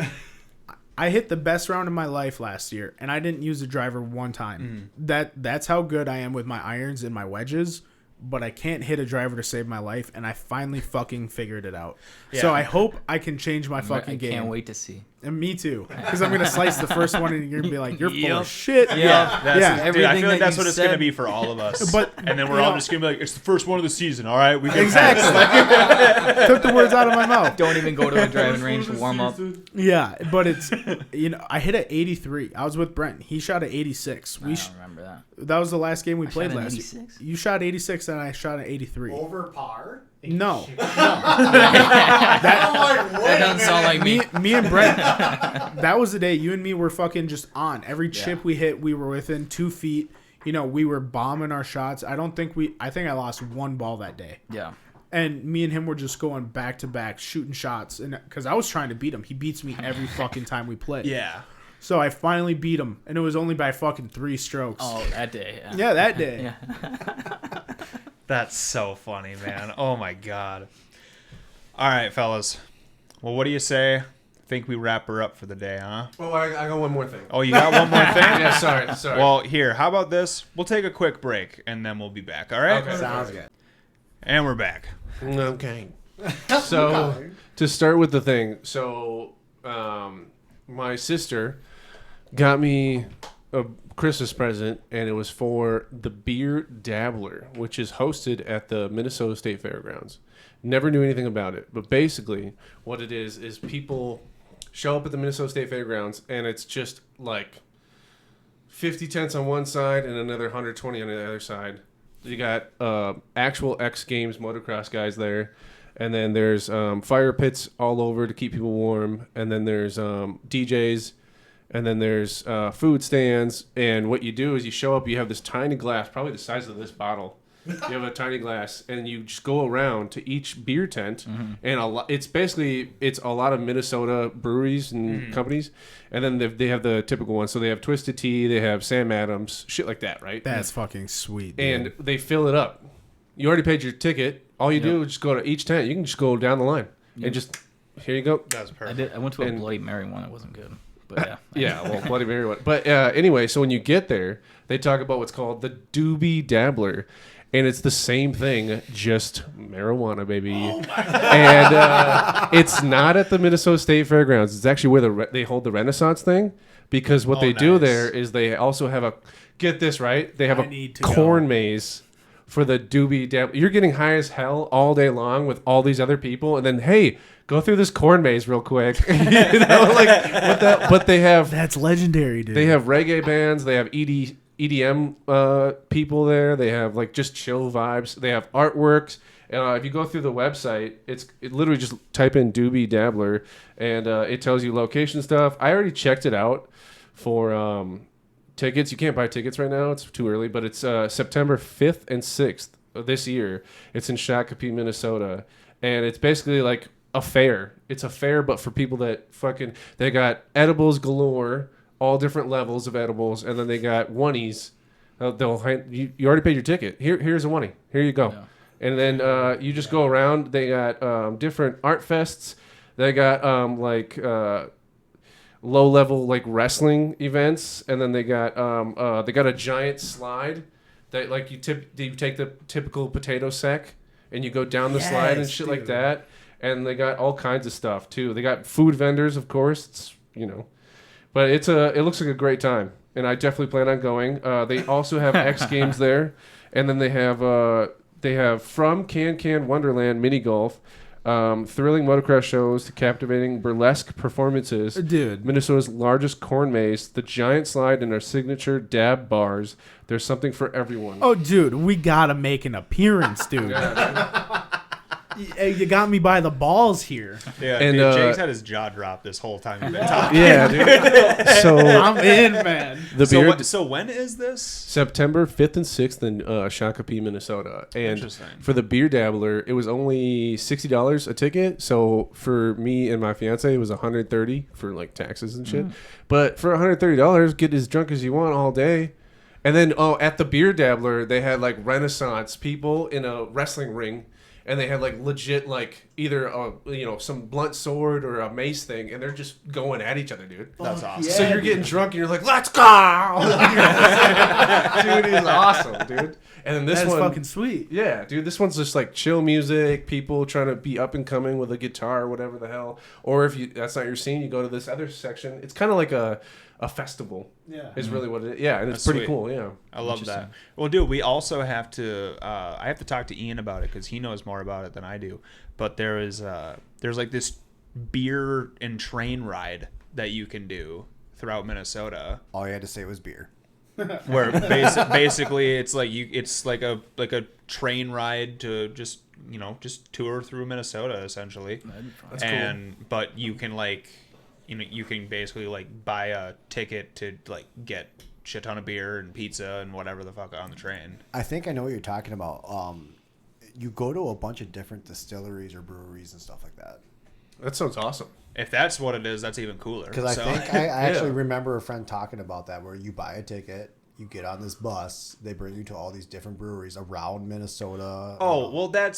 I hit the best round of my life last year, and I didn't use a driver one time. That's how good I am with my irons and my wedges, but I can't hit a driver to save my life, and I finally fucking figured it out. So Yeah. I hope I can change my fucking I game. can't wait to see. And me too. Because I'm going to slice the first one and you're going to be like, you're full Yep. of shit. Yeah, That's Yeah. dude, I Everything feel like that that's you what it's said. gonna be for all of us. But, and then you we're all know- just gonna be like, it's the first one of the season. All right, we get Exactly. Took the words out of my mouth. Don't even go to a driving range to warm up. Yeah, but it's, I hit at 83. I was with Brent. He shot at 86. I don't remember that. That was the last game we I played shot an last 86? year. You shot 86 and I shot at 83. Over par. No. That doesn't sound like me. Me and Brent, that was the day you and me were fucking just on. Every chip we hit, we were within 2 feet. You know, we were bombing our shots. I think I lost one ball that day. Yeah. And me and him were just going back to back, shooting shots. And because I was trying to beat him. He beats me every fucking time we play. Yeah. So I finally beat him. And it was only by fucking 3 strokes. Oh, that day. Yeah. Yeah, that day. Yeah. That's so funny, man. Oh my god. All right, fellas. Well, what do you say? I think we wrap her up for the day, huh? Oh, I got one more thing. Oh, you got one more thing? Yeah, sorry. Well, here, how about this? We'll take a quick break and then we'll be back, all right? Okay. Sounds good. And we're back. Okay. So to start with the thing, my sister got me a Christmas present, and it was for the Beer Dabbler, which is hosted at the Minnesota State Fairgrounds. Never knew anything about it, but basically what it is people show up at the Minnesota State Fairgrounds, and it's just like 50 tents on one side and another 120 on the other side. You got actual X Games motocross guys there, and then there's fire pits all over to keep people warm, and then there's DJs, and then there's food stands. And what you do is you show up, you have this tiny glass, probably the size of this bottle. You have a tiny glass, and you just go around to each beer tent, and it's a lot of Minnesota breweries and companies, and then they have the typical ones. So they have Twisted Tea, they have Sam Adams, shit like that, right? That's fucking sweet. Dude. And they fill it up. You already paid your ticket. All you do is just go to each tent. You can just go down the line and just here you go. That's perfect. I went to a And- Bloody Mary one. It wasn't good. But yeah. Yeah, well, Bloody Mary one. But anyway, so when you get there, they talk about what's called the Doobie Dabbler. And it's the same thing, just marijuana, baby. And it's not at the Minnesota State Fairgrounds. It's actually where they hold the Renaissance thing. Because what they do nice. there is they also have get this right, they have I a need to corn go. maze for the Doobie Dabbler. You're getting high as hell all day long with all these other people. And then, hey, go through this corn maze real quick. But they have That's legendary, dude. they have reggae bands. They have EDM people there. They have like just chill vibes. They have artworks. If you go through the website, it literally just type in Doobie Dabbler, and it tells you location stuff. I already checked it out for tickets. You can't buy tickets right now. It's too early, but it's September 5th and 6th of this year. It's in Shakopee, Minnesota, and it's basically like a fair. It's a fair, but for people that they got edibles galore, all different levels of edibles, and then they got oneies. You already paid your ticket. Here's a oneie. Here you go. Yeah. And then you just go around. They got different art fests. They got low level like wrestling events, and then they got a giant slide that like you take the typical potato sack and you go down the slide and shit like that. And they got all kinds of stuff too. They got food vendors, of course. But it looks like a great time, and I definitely plan on going. They also have X Games there, and then they have from Can Wonderland mini golf, thrilling motocross shows to captivating burlesque performances. Dude. Minnesota's largest corn maze, the giant slide, and our signature dab bars. There's something for everyone. Oh, dude, we gotta make an appearance, dude. You got me by the balls here. Yeah, And, dude, Jake's had his jaw dropped this whole time you've been talking. Yeah, dude. So I'm in, man. the beer. So when is this? September 5th and 6th in Shakopee, Minnesota. And Interesting. for the Beer Dabbler, it was only $60 a ticket. So for me and my fiance, it was $130 for like taxes and shit. But for $130, get as drunk as you want all day. And then, at the Beer Dabbler, they had like Renaissance people in a wrestling ring. and they had like legit like either some blunt sword or a mace thing, and they're just going at each other, dude. That's awesome. So you're getting drunk and you're like, let's go! Dude, he's awesome, dude. And then this That's one, fucking sweet. yeah, dude, this one's just like chill music, people trying to be up and coming with a guitar or whatever the hell. Or if that's not your scene, you go to this other section. It's kind of like a festival. Yeah. Is really what it is. Yeah, and it's That's pretty sweet. cool, yeah. I love that. Well, dude, we also have to. I have to talk to Ian about it because he knows more about it than I do. But there's like this beer and train ride that you can do throughout Minnesota, All you had to say was beer. where basically it's like a train ride to just tour through Minnesota essentially. That's But you can you can basically like buy a ticket to like get shit ton of beer and pizza and whatever the fuck on the train. I think I know what you're talking about. You go to a bunch of different distilleries or breweries and stuff like that. That sounds awesome. If that's what it is, that's even cooler. Because I think I actually remember a friend talking about that, where you buy a ticket, you get on this bus, they bring you to all these different breweries around Minnesota. Oh well, that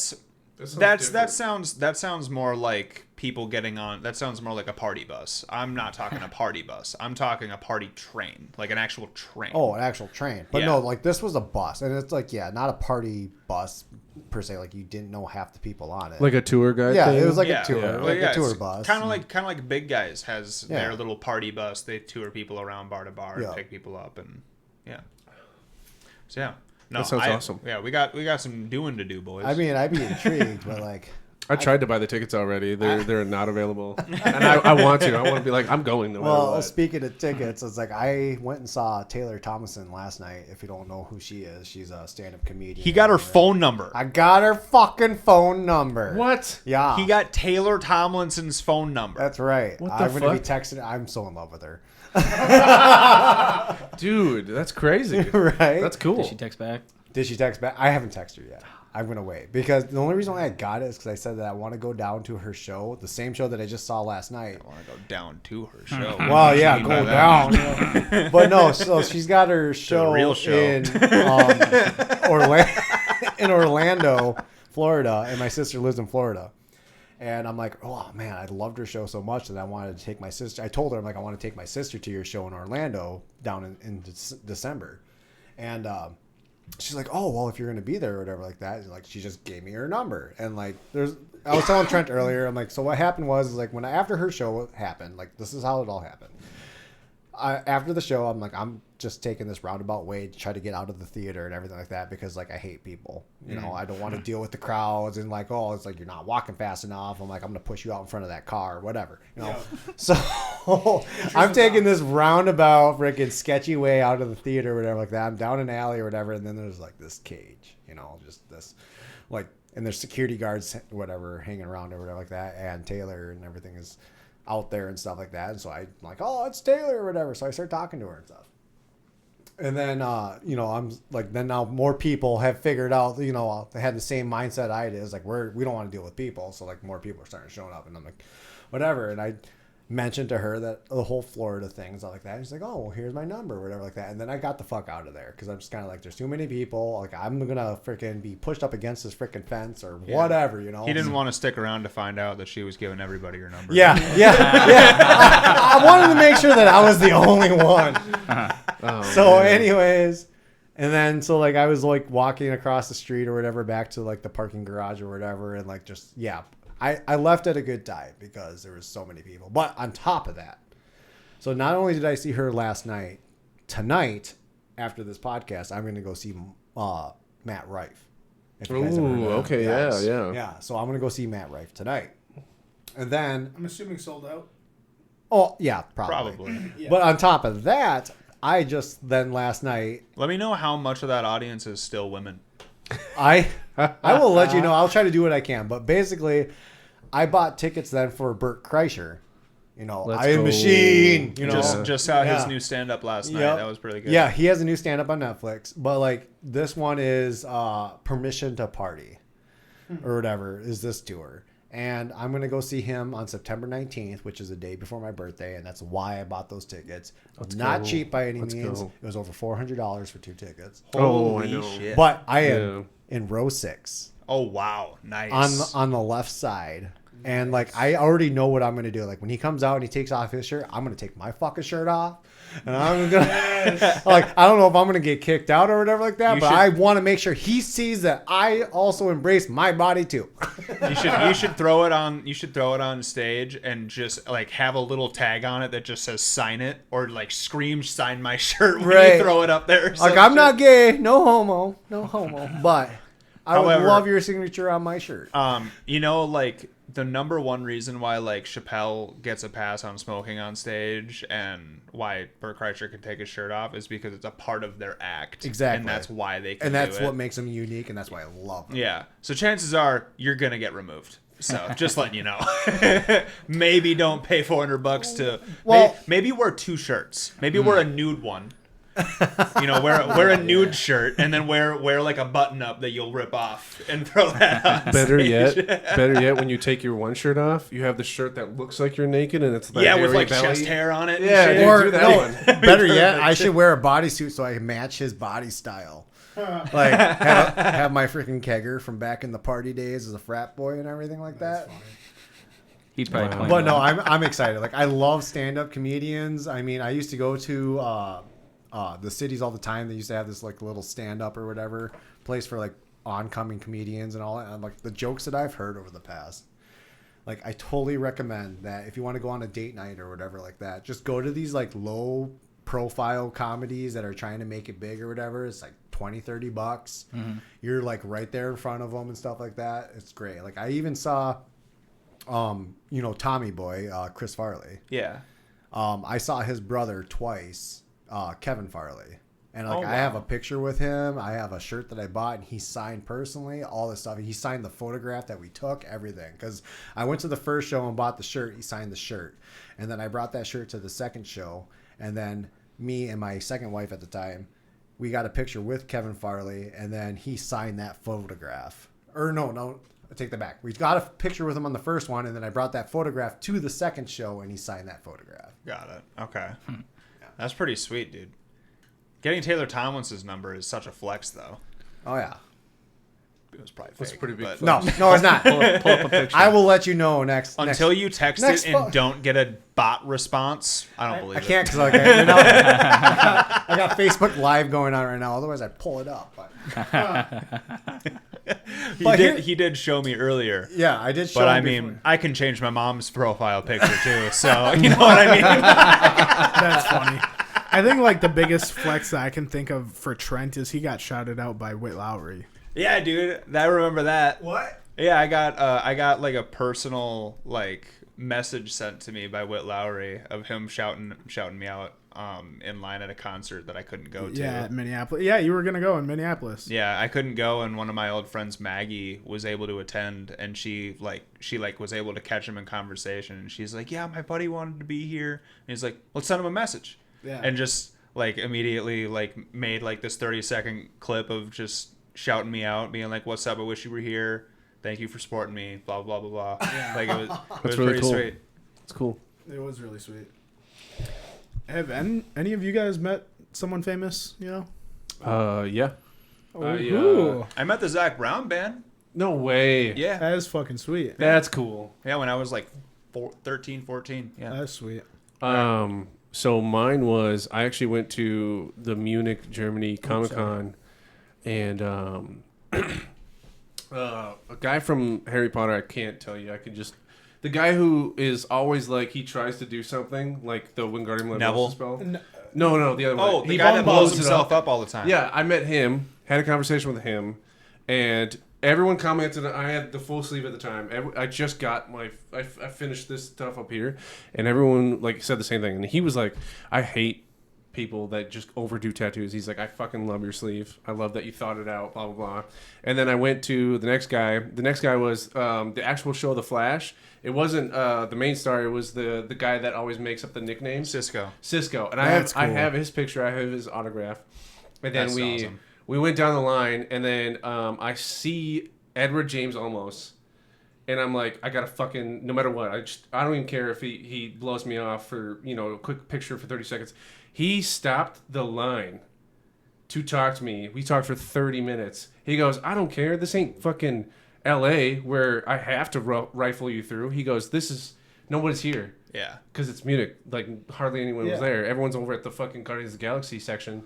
different. sounds more like people getting on. That sounds more like a party bus. I'm not talking a party bus. I'm talking a party train, like an actual train. Oh, an actual train. But Yeah. no, like this was a bus, and it's like not a party bus per se. Like you didn't know half the people on it. Like a tour guide yeah, thing? it was like Yeah. a tour, Yeah. like a tour it's bus. Kind of like Big Guys has Yeah. their little party bus. They tour people around bar to bar Yeah. and pick people up, and yeah. So yeah, no, That sounds awesome. Yeah, we got some doing to do, boys. I mean, I'd be intrigued, but like, I tried to buy the tickets already. They're not available. And I want to. I want to be like, I'm going no matter well, what. speaking of tickets, it's like I went and saw Taylor Thomason last night. If you don't know who she is, she's a stand-up comedian. he got her phone number. I got her fucking phone number. What? Yeah. He got Taylor Tomlinson's phone number. That's right. What the I'm gonna be fuck? texting. I'm so in love with her. Dude, that's crazy. Right? That's cool. Did she text back? Did she text back? I haven't texted her yet. I'm gonna wait because the only reason why I got it is because I said that I want to go down to her show, the same show that I just saw last night. I want to go down to her show. Well, yeah, What do you go mean by that? down. But no, so she's got her show, real show. in Orlando, Florida, and my sister lives in Florida. And I'm like, oh man, I loved her show so much that I wanted to take my sister. I told her, I'm like, I want to take my sister to your show in Orlando down in December. And she's like, oh, well, if you're going to be there or whatever like that. And like, she just gave me her number. And like, I was telling Trent earlier, I'm like, so what happened was like after her show happened, like this is how it all happened. After the show, I'm like, I'm just taking this roundabout way to try to get out of the theater and everything like that because like I hate people. You know, I don't want to deal with the crowds and like, oh, it's like you're not walking fast enough. I'm like, I'm gonna push you out in front of that car or whatever. You know, so I'm taking this roundabout, freaking sketchy way out of the theater or whatever like that. I'm down an alley or whatever, and then there's like this cage, you know, just this like, and there's security guards, whatever, hanging around or whatever like that, and Taylor and everything is out there and stuff like that. And so I'm like, oh, it's Taylor or whatever. So I start talking to her and stuff. And then, you know, I'm like, then now more people have figured out, you know, they had the same mindset I did. It's like, we don't want to deal with people. So like more people are starting showing up and I'm like, whatever. And I mentioned to her that the whole Florida thing and stuff like that. And she's like, oh, well, here's my number or whatever like that. And then I got the fuck out of there because I'm just kind of like, there's too many people. Like I'm going to freaking be pushed up against this freaking fence or whatever, you know. He didn't want to stick around to find out that she was giving everybody her number. Yeah. I wanted to make sure that I was the only one. Anyways, and then so like I was like walking across the street or whatever back to like the parking garage or whatever, and like just I left at a good time because there was so many people. But on top of that, so not only did I see her last night, tonight after this podcast, I'm going to go see Matt Rife. If you guys ever heard Ooh, of him. okay, Yes. yeah. So I'm going to go see Matt Rife tonight, and then I'm assuming sold out. oh yeah, probably. Yeah. But on top of that, I just then last night Let me know how much of that audience is still women. I will let you know. I'll try to do what I can. But basically, I bought tickets then for Bert Kreischer. You know, Let's Iron go. Machine. You know, Just saw his Yeah. new stand up last night. Yep. That was pretty good. Yeah, he has a new stand up on Netflix. But like this one is Permission to Party or whatever is this tour. And I'm going to go see him on September 19th, which is the day before my birthday. And that's why I bought those tickets. Not go. cheap by any Let's means. go. It was over $400 for 2 tickets. Oh, I Holy know. shit. But I am Yeah. in row 6 Oh, wow. Nice. on the left side. And like I already know what I'm gonna do. Like when he comes out and he takes off his shirt, I'm gonna take my fucking shirt off, and I'm gonna like I don't know if I'm gonna get kicked out or whatever like that, You but should- I want to make sure he sees that I also embrace my body too. You should throw it on. You should throw it on stage and just like have a little tag on it that just says "sign it" or like scream "sign my shirt" when Right. you throw it up there. or Like some I'm shit. not gay, no homo, but I would However- love your signature on my shirt. You know, like the number one reason why like Chappelle gets a pass on smoking on stage and why Bert Kreischer can take his shirt off is because it's a part of their act. Exactly. And that's why they can And that's do it. what makes him unique, and that's why I love him. Yeah. So chances are you're gonna get removed. So just letting you know. Maybe don't pay $400 to. Well- maybe wear 2 shirts. Maybe wear a nude one. You know, wear a nude shirt and then wear like a button up that you'll rip off and throw that on Better stage. yet, when you take your one shirt off, you have the shirt that looks like you're naked and it's that Yeah, with hairy like belly. chest hair on it. and Yeah, shit. dude. Or do that no, one. better yet, I should wear a bodysuit so I can match his body style. Like have my freaking kegger from back in the party days as a frat boy and everything like that. He's probably Wow. 20. But no, I'm excited. Like I love stand-up comedians. I mean, I used to go to the cities all the time. They used to have this like little stand-up or whatever place for like oncoming comedians and all that. And like the jokes that I've heard over the past. Like I totally recommend that if you want to go on a date night or whatever like that, just go to these like low profile comedies that are trying to make it big or whatever. It's like $20-$30. Mm-hmm. You're like right there in front of them and stuff like that. It's great. Like I even saw Tommy Boy, Chris Farley. Yeah. I saw his brother twice, Kevin Farley. And like Oh, I have a wow. picture with him. I have a shirt that I bought and he signed personally, all this stuff. He signed the photograph that we took, everything. Because I went to the first show and bought the shirt. He signed the shirt. And then I brought that shirt to the second show. And then me and my second wife at the time, we got a picture with Kevin Farley. And then he signed that photograph. Or no, I take that back. We got a picture with him on the first one. And then I brought that photograph to the second show and he signed that photograph. Got it. Okay. That's pretty sweet, dude. Getting Taylor Tomlinson's number is such a flex, though. Oh, yeah. It was probably fake. That's pretty big but- flex. No, it's not. Pull up a picture. I will let you know next. Until you text next it and fo- don't get a bot response, I don't believe I it. can't because right now, I got Facebook Live going on right now. Otherwise, I'd pull it up. But, He did show me earlier. yeah, I did show But him I mean, before. I can change my mom's profile picture too, so you know what I mean? That's funny. I think like the biggest flex that I can think of for Trent is he got shouted out by Whit Lowry. Yeah, dude. I remember that. What? Yeah, I got like a personal like message sent to me by Whit Lowry of him shouting me out in line at a concert that I couldn't go to. Yeah, at Minneapolis. Yeah, you were gonna go in Minneapolis. Yeah, I couldn't go, and one of my old friends, Maggie, was able to attend, and she was able to catch him in conversation, and she's like, "Yeah, my buddy wanted to be here," and he's like, "Let's send him a message," Yeah. and just like immediately like made like this 30-second clip of just shouting me out, being like, "What's up? I wish you were here. Thank you for supporting me." Blah blah blah blah blah. Like it was really pretty cool. sweet. It's cool. It was really sweet. Have any of you guys met someone famous? You know? Yeah. Ooh, I met the Zach Brown band. No way. Yeah, that is fucking sweet. That's cool. yeah, when I was like 13, 14. Yeah. That's sweet. So mine was I actually went to the Munich, Germany Comic Con, and a guy from Harry Potter. I can't tell you. I can just the guy who is always like he tries to do something like the Wingardium Neville? Leviosa spell. No, the other one. Oh, the He guy that blows it himself up all the time. Yeah, I met him, had a conversation with him, and everyone commented. I had the full sleeve at the time. I just got I finished this stuff up here, and everyone like said the same thing. And he was like, "I hate people that just overdo tattoos." He's like, "I fucking love your sleeve. I love that you thought it out." Blah blah blah. And then I went to the next guy. The next guy was the actual show, The Flash. It wasn't the main star. It was the guy that always makes up the nicknames. Cisco. And That's I cool. have his picture. I have his autograph. And then That's awesome. we went down the line, and then I see Edward James Olmos, And I'm like, I gotta fucking, no matter what, I don't even care if he blows me off for, a quick picture for 30 seconds. He stopped the line to talk to me. We talked for 30 minutes. He goes, I don't care. This ain't fucking LA where I have to rifle you through. He goes, nobody's here. Yeah. Because it's Munich. Like, hardly anyone was there. Everyone's over at the fucking Guardians of the Galaxy section.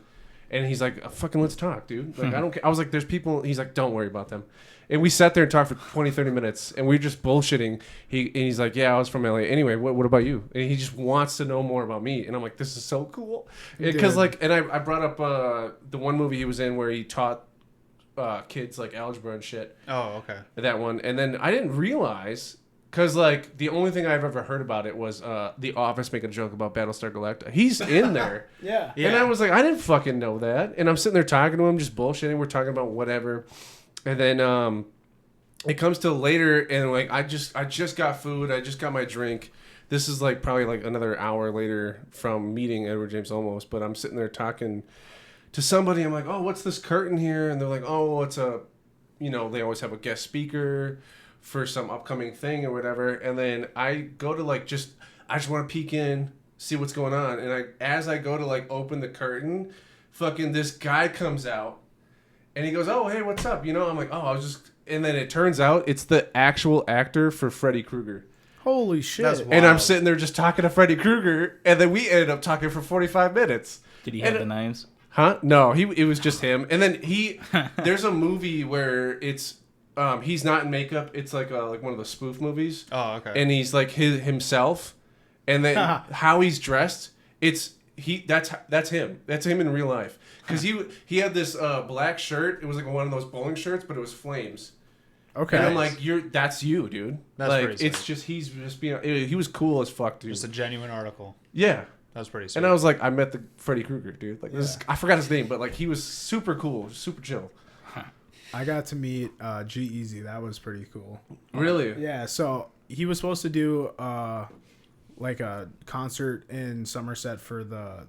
And he's like, fucking let's talk, dude. Like, I don't care. I was like, there's people. He's like, don't worry about them. And we sat there and talked for 20, 30 minutes. And we were just bullshitting. And he's like, yeah, I was from LA. Anyway, what about you? And he just wants to know more about me. And I'm like, this is so cool. Because, like, and I brought up the one movie he was in where he taught kids, like, algebra and shit. Oh, okay. That one. And then I didn't realize... Because, like, the only thing I've ever heard about it was The Office making a joke about Battlestar Galactica. He's in there. Yeah. And I was like, I didn't fucking know that. And I'm sitting there talking to him, just bullshitting. We're talking about whatever. And then it comes to later, and, like, I just got food. I just got my drink. This is, like, probably, like, another hour later from meeting Edward James Olmos. But I'm sitting there talking to somebody. I'm like, oh, what's this curtain here? And they're like, oh, it's a, they always have a guest speaker for some upcoming thing or whatever. And then I go to I just want to peek in, see what's going on. And as I go to like open the curtain, fucking this guy comes out and he goes, oh, hey, what's up? I'm like, oh, and then it turns out it's the actual actor for Freddy Krueger. Holy shit. That's wild. And I'm sitting there just talking to Freddy Krueger. And then we ended up talking for 45 minutes. Did he have the knives? Huh? No, it was just him. And then there's a movie where it's, he's not in makeup. It's like one of the spoof movies. Oh, okay. And he's like himself, and then how he's dressed. That's him. That's him in real life. Because he had this black shirt. It was like one of those bowling shirts, but it was flames. Okay. And I'm like, that's you, dude. That's like pretty it's sweet. just he's just being. He was cool as fuck, dude. Just a genuine article. Yeah. That's pretty sweet. And I was like, I met the Freddy Krueger, dude. Like I forgot his name, but like he was super cool, super chill. I got to meet G-Eazy. That was pretty cool. Really? Yeah, so he was supposed to do like a concert in Somerset for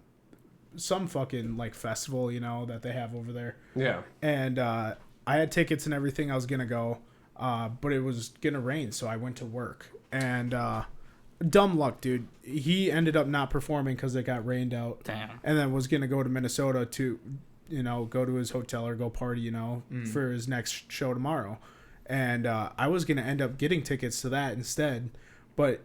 some fucking like festival, that they have over there. Yeah. And I had tickets and everything. I was going to go, but it was going to rain, so I went to work. And dumb luck, dude. He ended up not performing because it got rained out. Damn. And then was going to go to Minnesota to... go to his hotel or go party, for his next show tomorrow. And I was going to end up getting tickets to that instead. But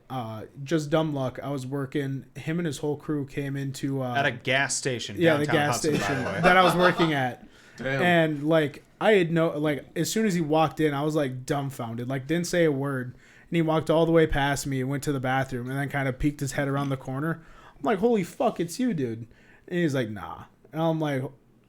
just dumb luck. I was working. Him and his whole crew came into... at a gas station. Yeah, downtown the gas Hudson, station by the way. that I was working at. Damn. And, I had as soon as he walked in, I was, dumbfounded. Didn't say a word. And he walked all the way past me and went to the bathroom and then kind of peeked his head around the corner. I'm like, holy fuck, it's you, dude. And he's like, nah. And I'm like...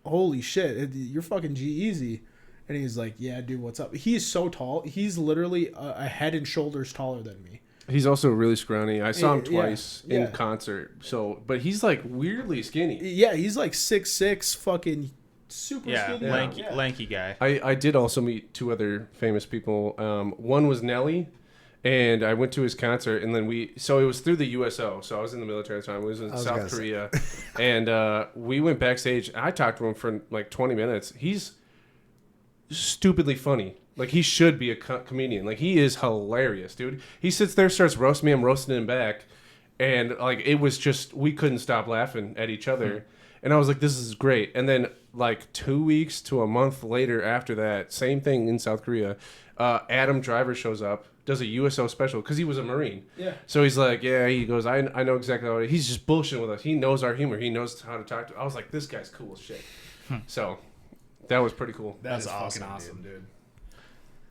holy shit, you're fucking G-Eazy. And he's like, yeah, dude, what's up? He's so tall. He's literally a head and shoulders taller than me. He's also really scrawny. I saw him twice yeah. in concert. But he's like weirdly skinny. Yeah, he's like 6'6", fucking super skinny. Lanky guy. I did also meet two other famous people. One was Nelly, and I went to his concert, and then it was through the USO. So I was in the military at the time. I was in South Korea. And we went backstage. And I talked to him for like 20 minutes. He's stupidly funny. Like, he should be a comedian. Like, he is hilarious, dude. He sits there, starts roasting me. I'm roasting him back. And, like, it was just, we couldn't stop laughing at each other. And I was like, this is great. And then, like, 2 weeks to a month later after that, same thing in South Korea, Adam Driver shows up, does a USO special, because he was a Marine. Yeah. So he's like, yeah, he goes, I know exactly how he's just bullshitting with us. He knows our humor. He knows how to talk to I was like, this guy's cool as shit. So that was pretty cool. That's awesome, awesome, dude.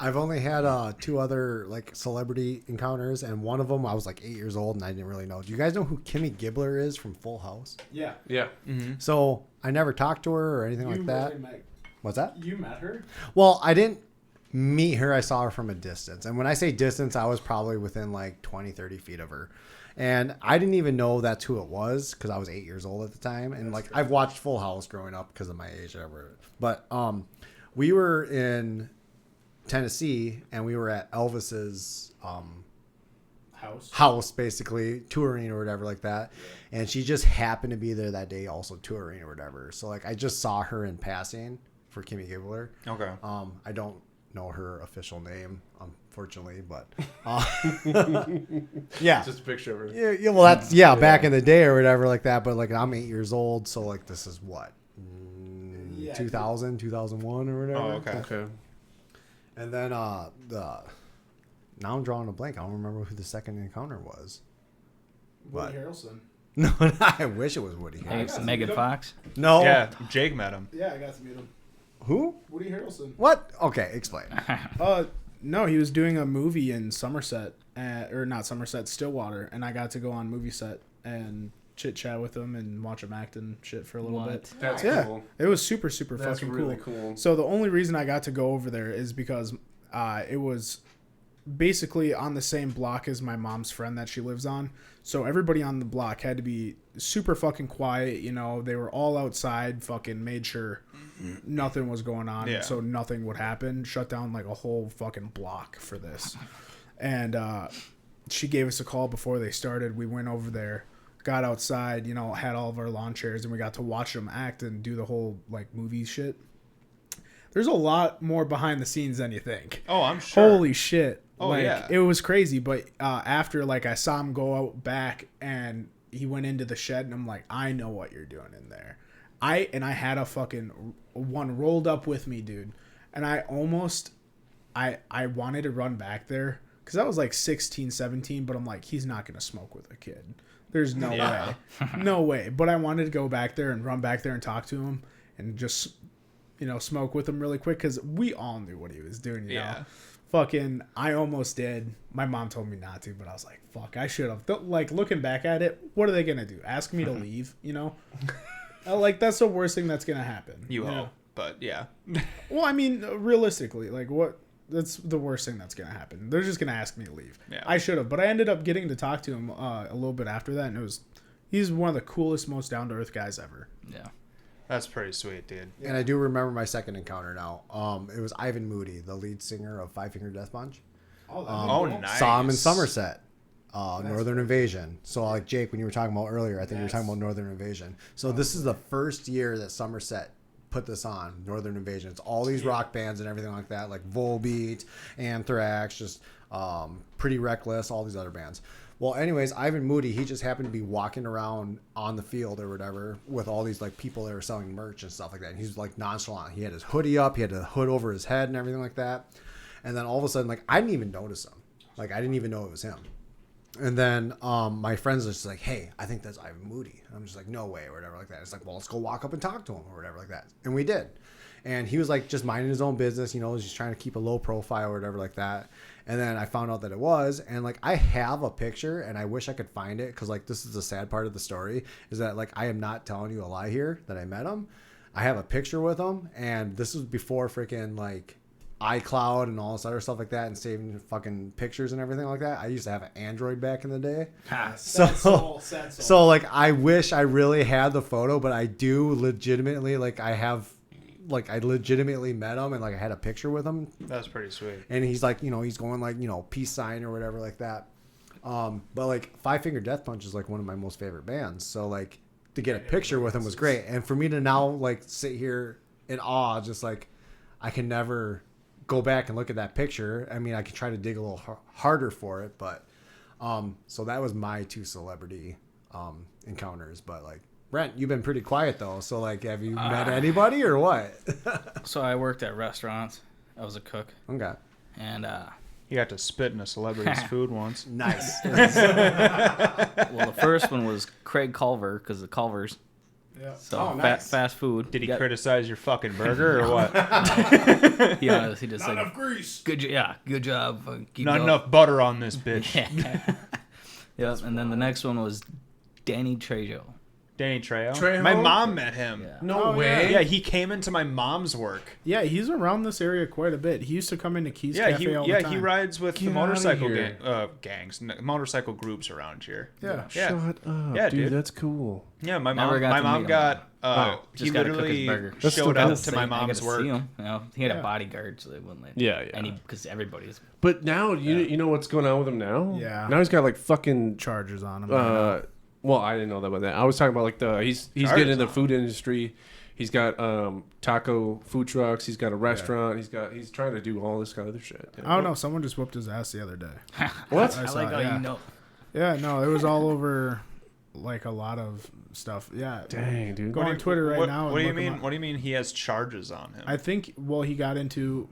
I've only had 2 other celebrity encounters, and one of them I was 8 years old and I didn't really know. Do you guys know who Kimmy Gibbler is from Full House? Yeah. Yeah. Mm-hmm. So I never talked to her or anything like that. What's that? You met her? Well, I didn't meet her. I saw her from a distance, and when I say distance, I was probably within 20, 30 feet of her. And I didn't even know that's who it was because I was 8 years old at the time. And I've watched Full House growing up because of my age, whatever. But we were in Tennessee, and we were at Elvis's house basically, touring or whatever like that. Yeah. And she just happened to be there that day also touring or whatever. So I just saw her in passing for Kimmy Gibbler. Okay. I don't know her official name, unfortunately, but yeah. Just a picture of her. Yeah, well, that's back in the day or whatever like that. But like, I'm 8 years old, so like, this is what 2000, 2001 or whatever. Oh, okay. Okay. And then now I'm drawing a blank. I don't remember who the second encounter was. Woody Harrelson. No, I wish it was Woody. Hey, Harrelson. Megan Fox. No. Yeah, Jake met him. Yeah, I got to meet him. Who? Woody Harrelson. What? Okay, explain. No, he was doing a movie in Somerset, or not Somerset, Stillwater, and I got to go on movie set and chit chat with him and watch him act and shit for a little bit. That's Yeah, cool. it was super That's fucking really cool. cool. So the only reason I got to go over there is because it was basically on the same block as my mom's friend that she lives on. So everybody on the block had to be super fucking quiet. You know, they were all outside, fucking made sure nothing was going on, Yeah. so nothing would happen. Shut down like a whole fucking block for this. And she gave us a call before they started. We went over there, got outside, you know, had all of our lawn chairs, and we got to watch them act and do the whole like movie shit. There's a lot more behind the scenes than you think. Oh, I'm sure. Holy shit. Oh, like, yeah. It was crazy, but after, like, I saw him go out back, and he went into the shed, and I'm like, I know what you're doing in there. I had a fucking one rolled up with me, dude. And I almost, I wanted to run back there, because I was, like, 16, 17, but I'm like, he's not going to smoke with a kid. There's no way. No way. But I wanted to go back there and run back there and talk to him, and just, you know, smoke with him really quick, because we all knew what he was doing, you know? Fucking, I almost did. My mom told me not to, but I was like, fuck, I should have. Like, looking back at it, what are they going to do? Ask me to leave, you know? Like, that's the worst thing that's going to happen. You know? hope, but yeah. Well, I mean, realistically, like, what? That's the worst thing that's going to happen. They're just going to ask me to leave. Yeah. I should have, but I ended up getting to talk to him a little bit after that, and he's one of the coolest, most down-to-earth guys ever. Yeah. That's pretty sweet, dude. And I do remember my second encounter now. It was Ivan Moody, the lead singer of Five Finger Death Punch. Oh, nice. Saw him in Somerset, Northern Invasion. So, like Jake, when you were talking about earlier, I think you were talking about Northern Invasion. So this is the first year that Somerset put this on, Northern Invasion. It's all these rock bands and everything like that, like Volbeat, Anthrax, just Pretty Reckless, all these other bands. Well, anyways, Ivan Moody, he just happened to be walking around on the field or whatever with all these like people that were selling merch and stuff like that. And he's like nonchalant. He had his hoodie up, he had the hood over his head and everything like that. And then all of a sudden, like, I didn't even notice him. Like, I didn't even know it was him. And then my friends are just like, hey, I think that's Ivan Moody. And I'm just like, no way or whatever like that. It's like, well, let's go walk up and talk to him or whatever like that. And we did. And he was like just minding his own business, you know, just trying to keep a low profile or whatever like that. And then I found out that it was. And like, I have a picture and I wish I could find it, because like, this is the sad part of the story, is that like, I am not telling you a lie here that I met him. I have a picture with him. And this was before freaking like iCloud and all this other stuff like that, and saving fucking pictures and everything like that. I used to have an Android back in the day. So like, I wish I really had the photo, but I do legitimately, like, I legitimately met him, and like I had a picture with him. That's pretty sweet. And he's like, you know, he's going like, you know, peace sign or whatever like that. But like Five Finger Death Punch is like one of my most favorite bands. So like, to get a picture with him was great. And for me to now like sit here in awe, just like, I can never go back and look at that picture. I mean, I could try to dig a little harder for it, but so that was my two celebrity encounters. But like, Brent, you've been pretty quiet though. So like, have you met anybody or what? So I worked at restaurants. I was a cook, Okay. and You got to spit in a celebrity's food once. Nice. well, the first one was Craig Culver, because the Culvers. Yeah. So Oh, nice. fast food. Did he Got- criticize your fucking burger or what? Yeah, he just Not like enough grease. good job. Keep Not going. enough butter on this bitch. Yep, and then the next one was Danny Trejo. Danny Trejo. Trejo? My mom met him. Yeah. No Oh, way. Yeah, he came into my mom's work. Yeah, he's around this area quite a bit. He used to come into Keys Yeah, Cafe all the time. he rides with Get the outta motorcycle here. motorcycle groups around here. Yeah. Yeah. Shut up, Yeah, dude. dude. That's cool. Yeah, my Never mom. got My to mom meet him. got. Just He gotta cook his literally burger. That's showed still up good. to my I mom's got to work. see him. You know, he had Yeah. a bodyguard, so they wouldn't let. Yeah, yeah. And because everybody's. But now you know what's going on with him now? Yeah. Now he's got like fucking Charges on him. well, I didn't know that about that. I was talking about like he's Charges getting in the on food industry. He's got taco food trucks. He's got a restaurant. He's trying to do all this kind of other shit. I don't know. Someone just whooped his ass the other day. What? I I saw like it, how yeah. you know. Yeah, no, it was all over, like a lot of stuff. Yeah, Dang, dude. go on Twitter right now. What do and you look him mean? up. What do you mean he has charges on him? I think he got into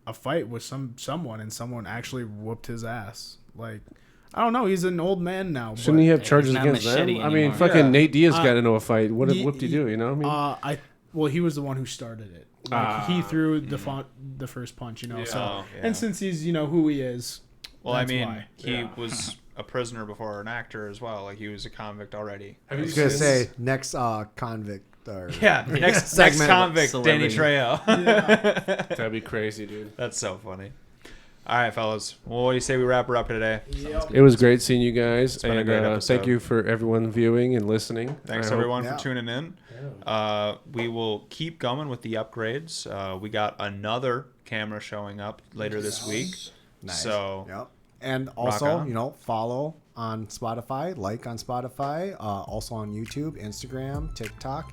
a fight with someone, and someone actually whooped his ass. Like, I don't know. He's an old man now. Shouldn't he have He's charges not against them? machete I mean, anymore. fucking Yeah. Nate Diaz got into a fight. What ye- did he do? You know what I mean? Well, he was the one who started it. Like, he threw the first punch, you know. So, Oh, yeah. and since he's who he is, Well, I that's mean, why. he was a prisoner before an actor as well. Like he was a convict already. Have I was gonna say next convict or Yeah, next Segment. convict, Danny Celebrity. Trejo. That'd be crazy, dude. That's so funny. All right, fellas. Well, what do you say we wrap her up today? It was great seeing you guys, been a and great episode. thank you for everyone viewing and listening. Thanks I hope- everyone Yeah. for tuning in. We will keep going with the upgrades. We got another camera showing up later this week. Nice. So Yep. And Rock also, on. follow on Spotify, like on Spotify, also on YouTube, Instagram, TikTok.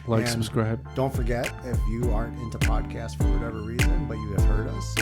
Like, And subscribe. Don't forget, if you aren't into podcasts for whatever reason, but you have heard us,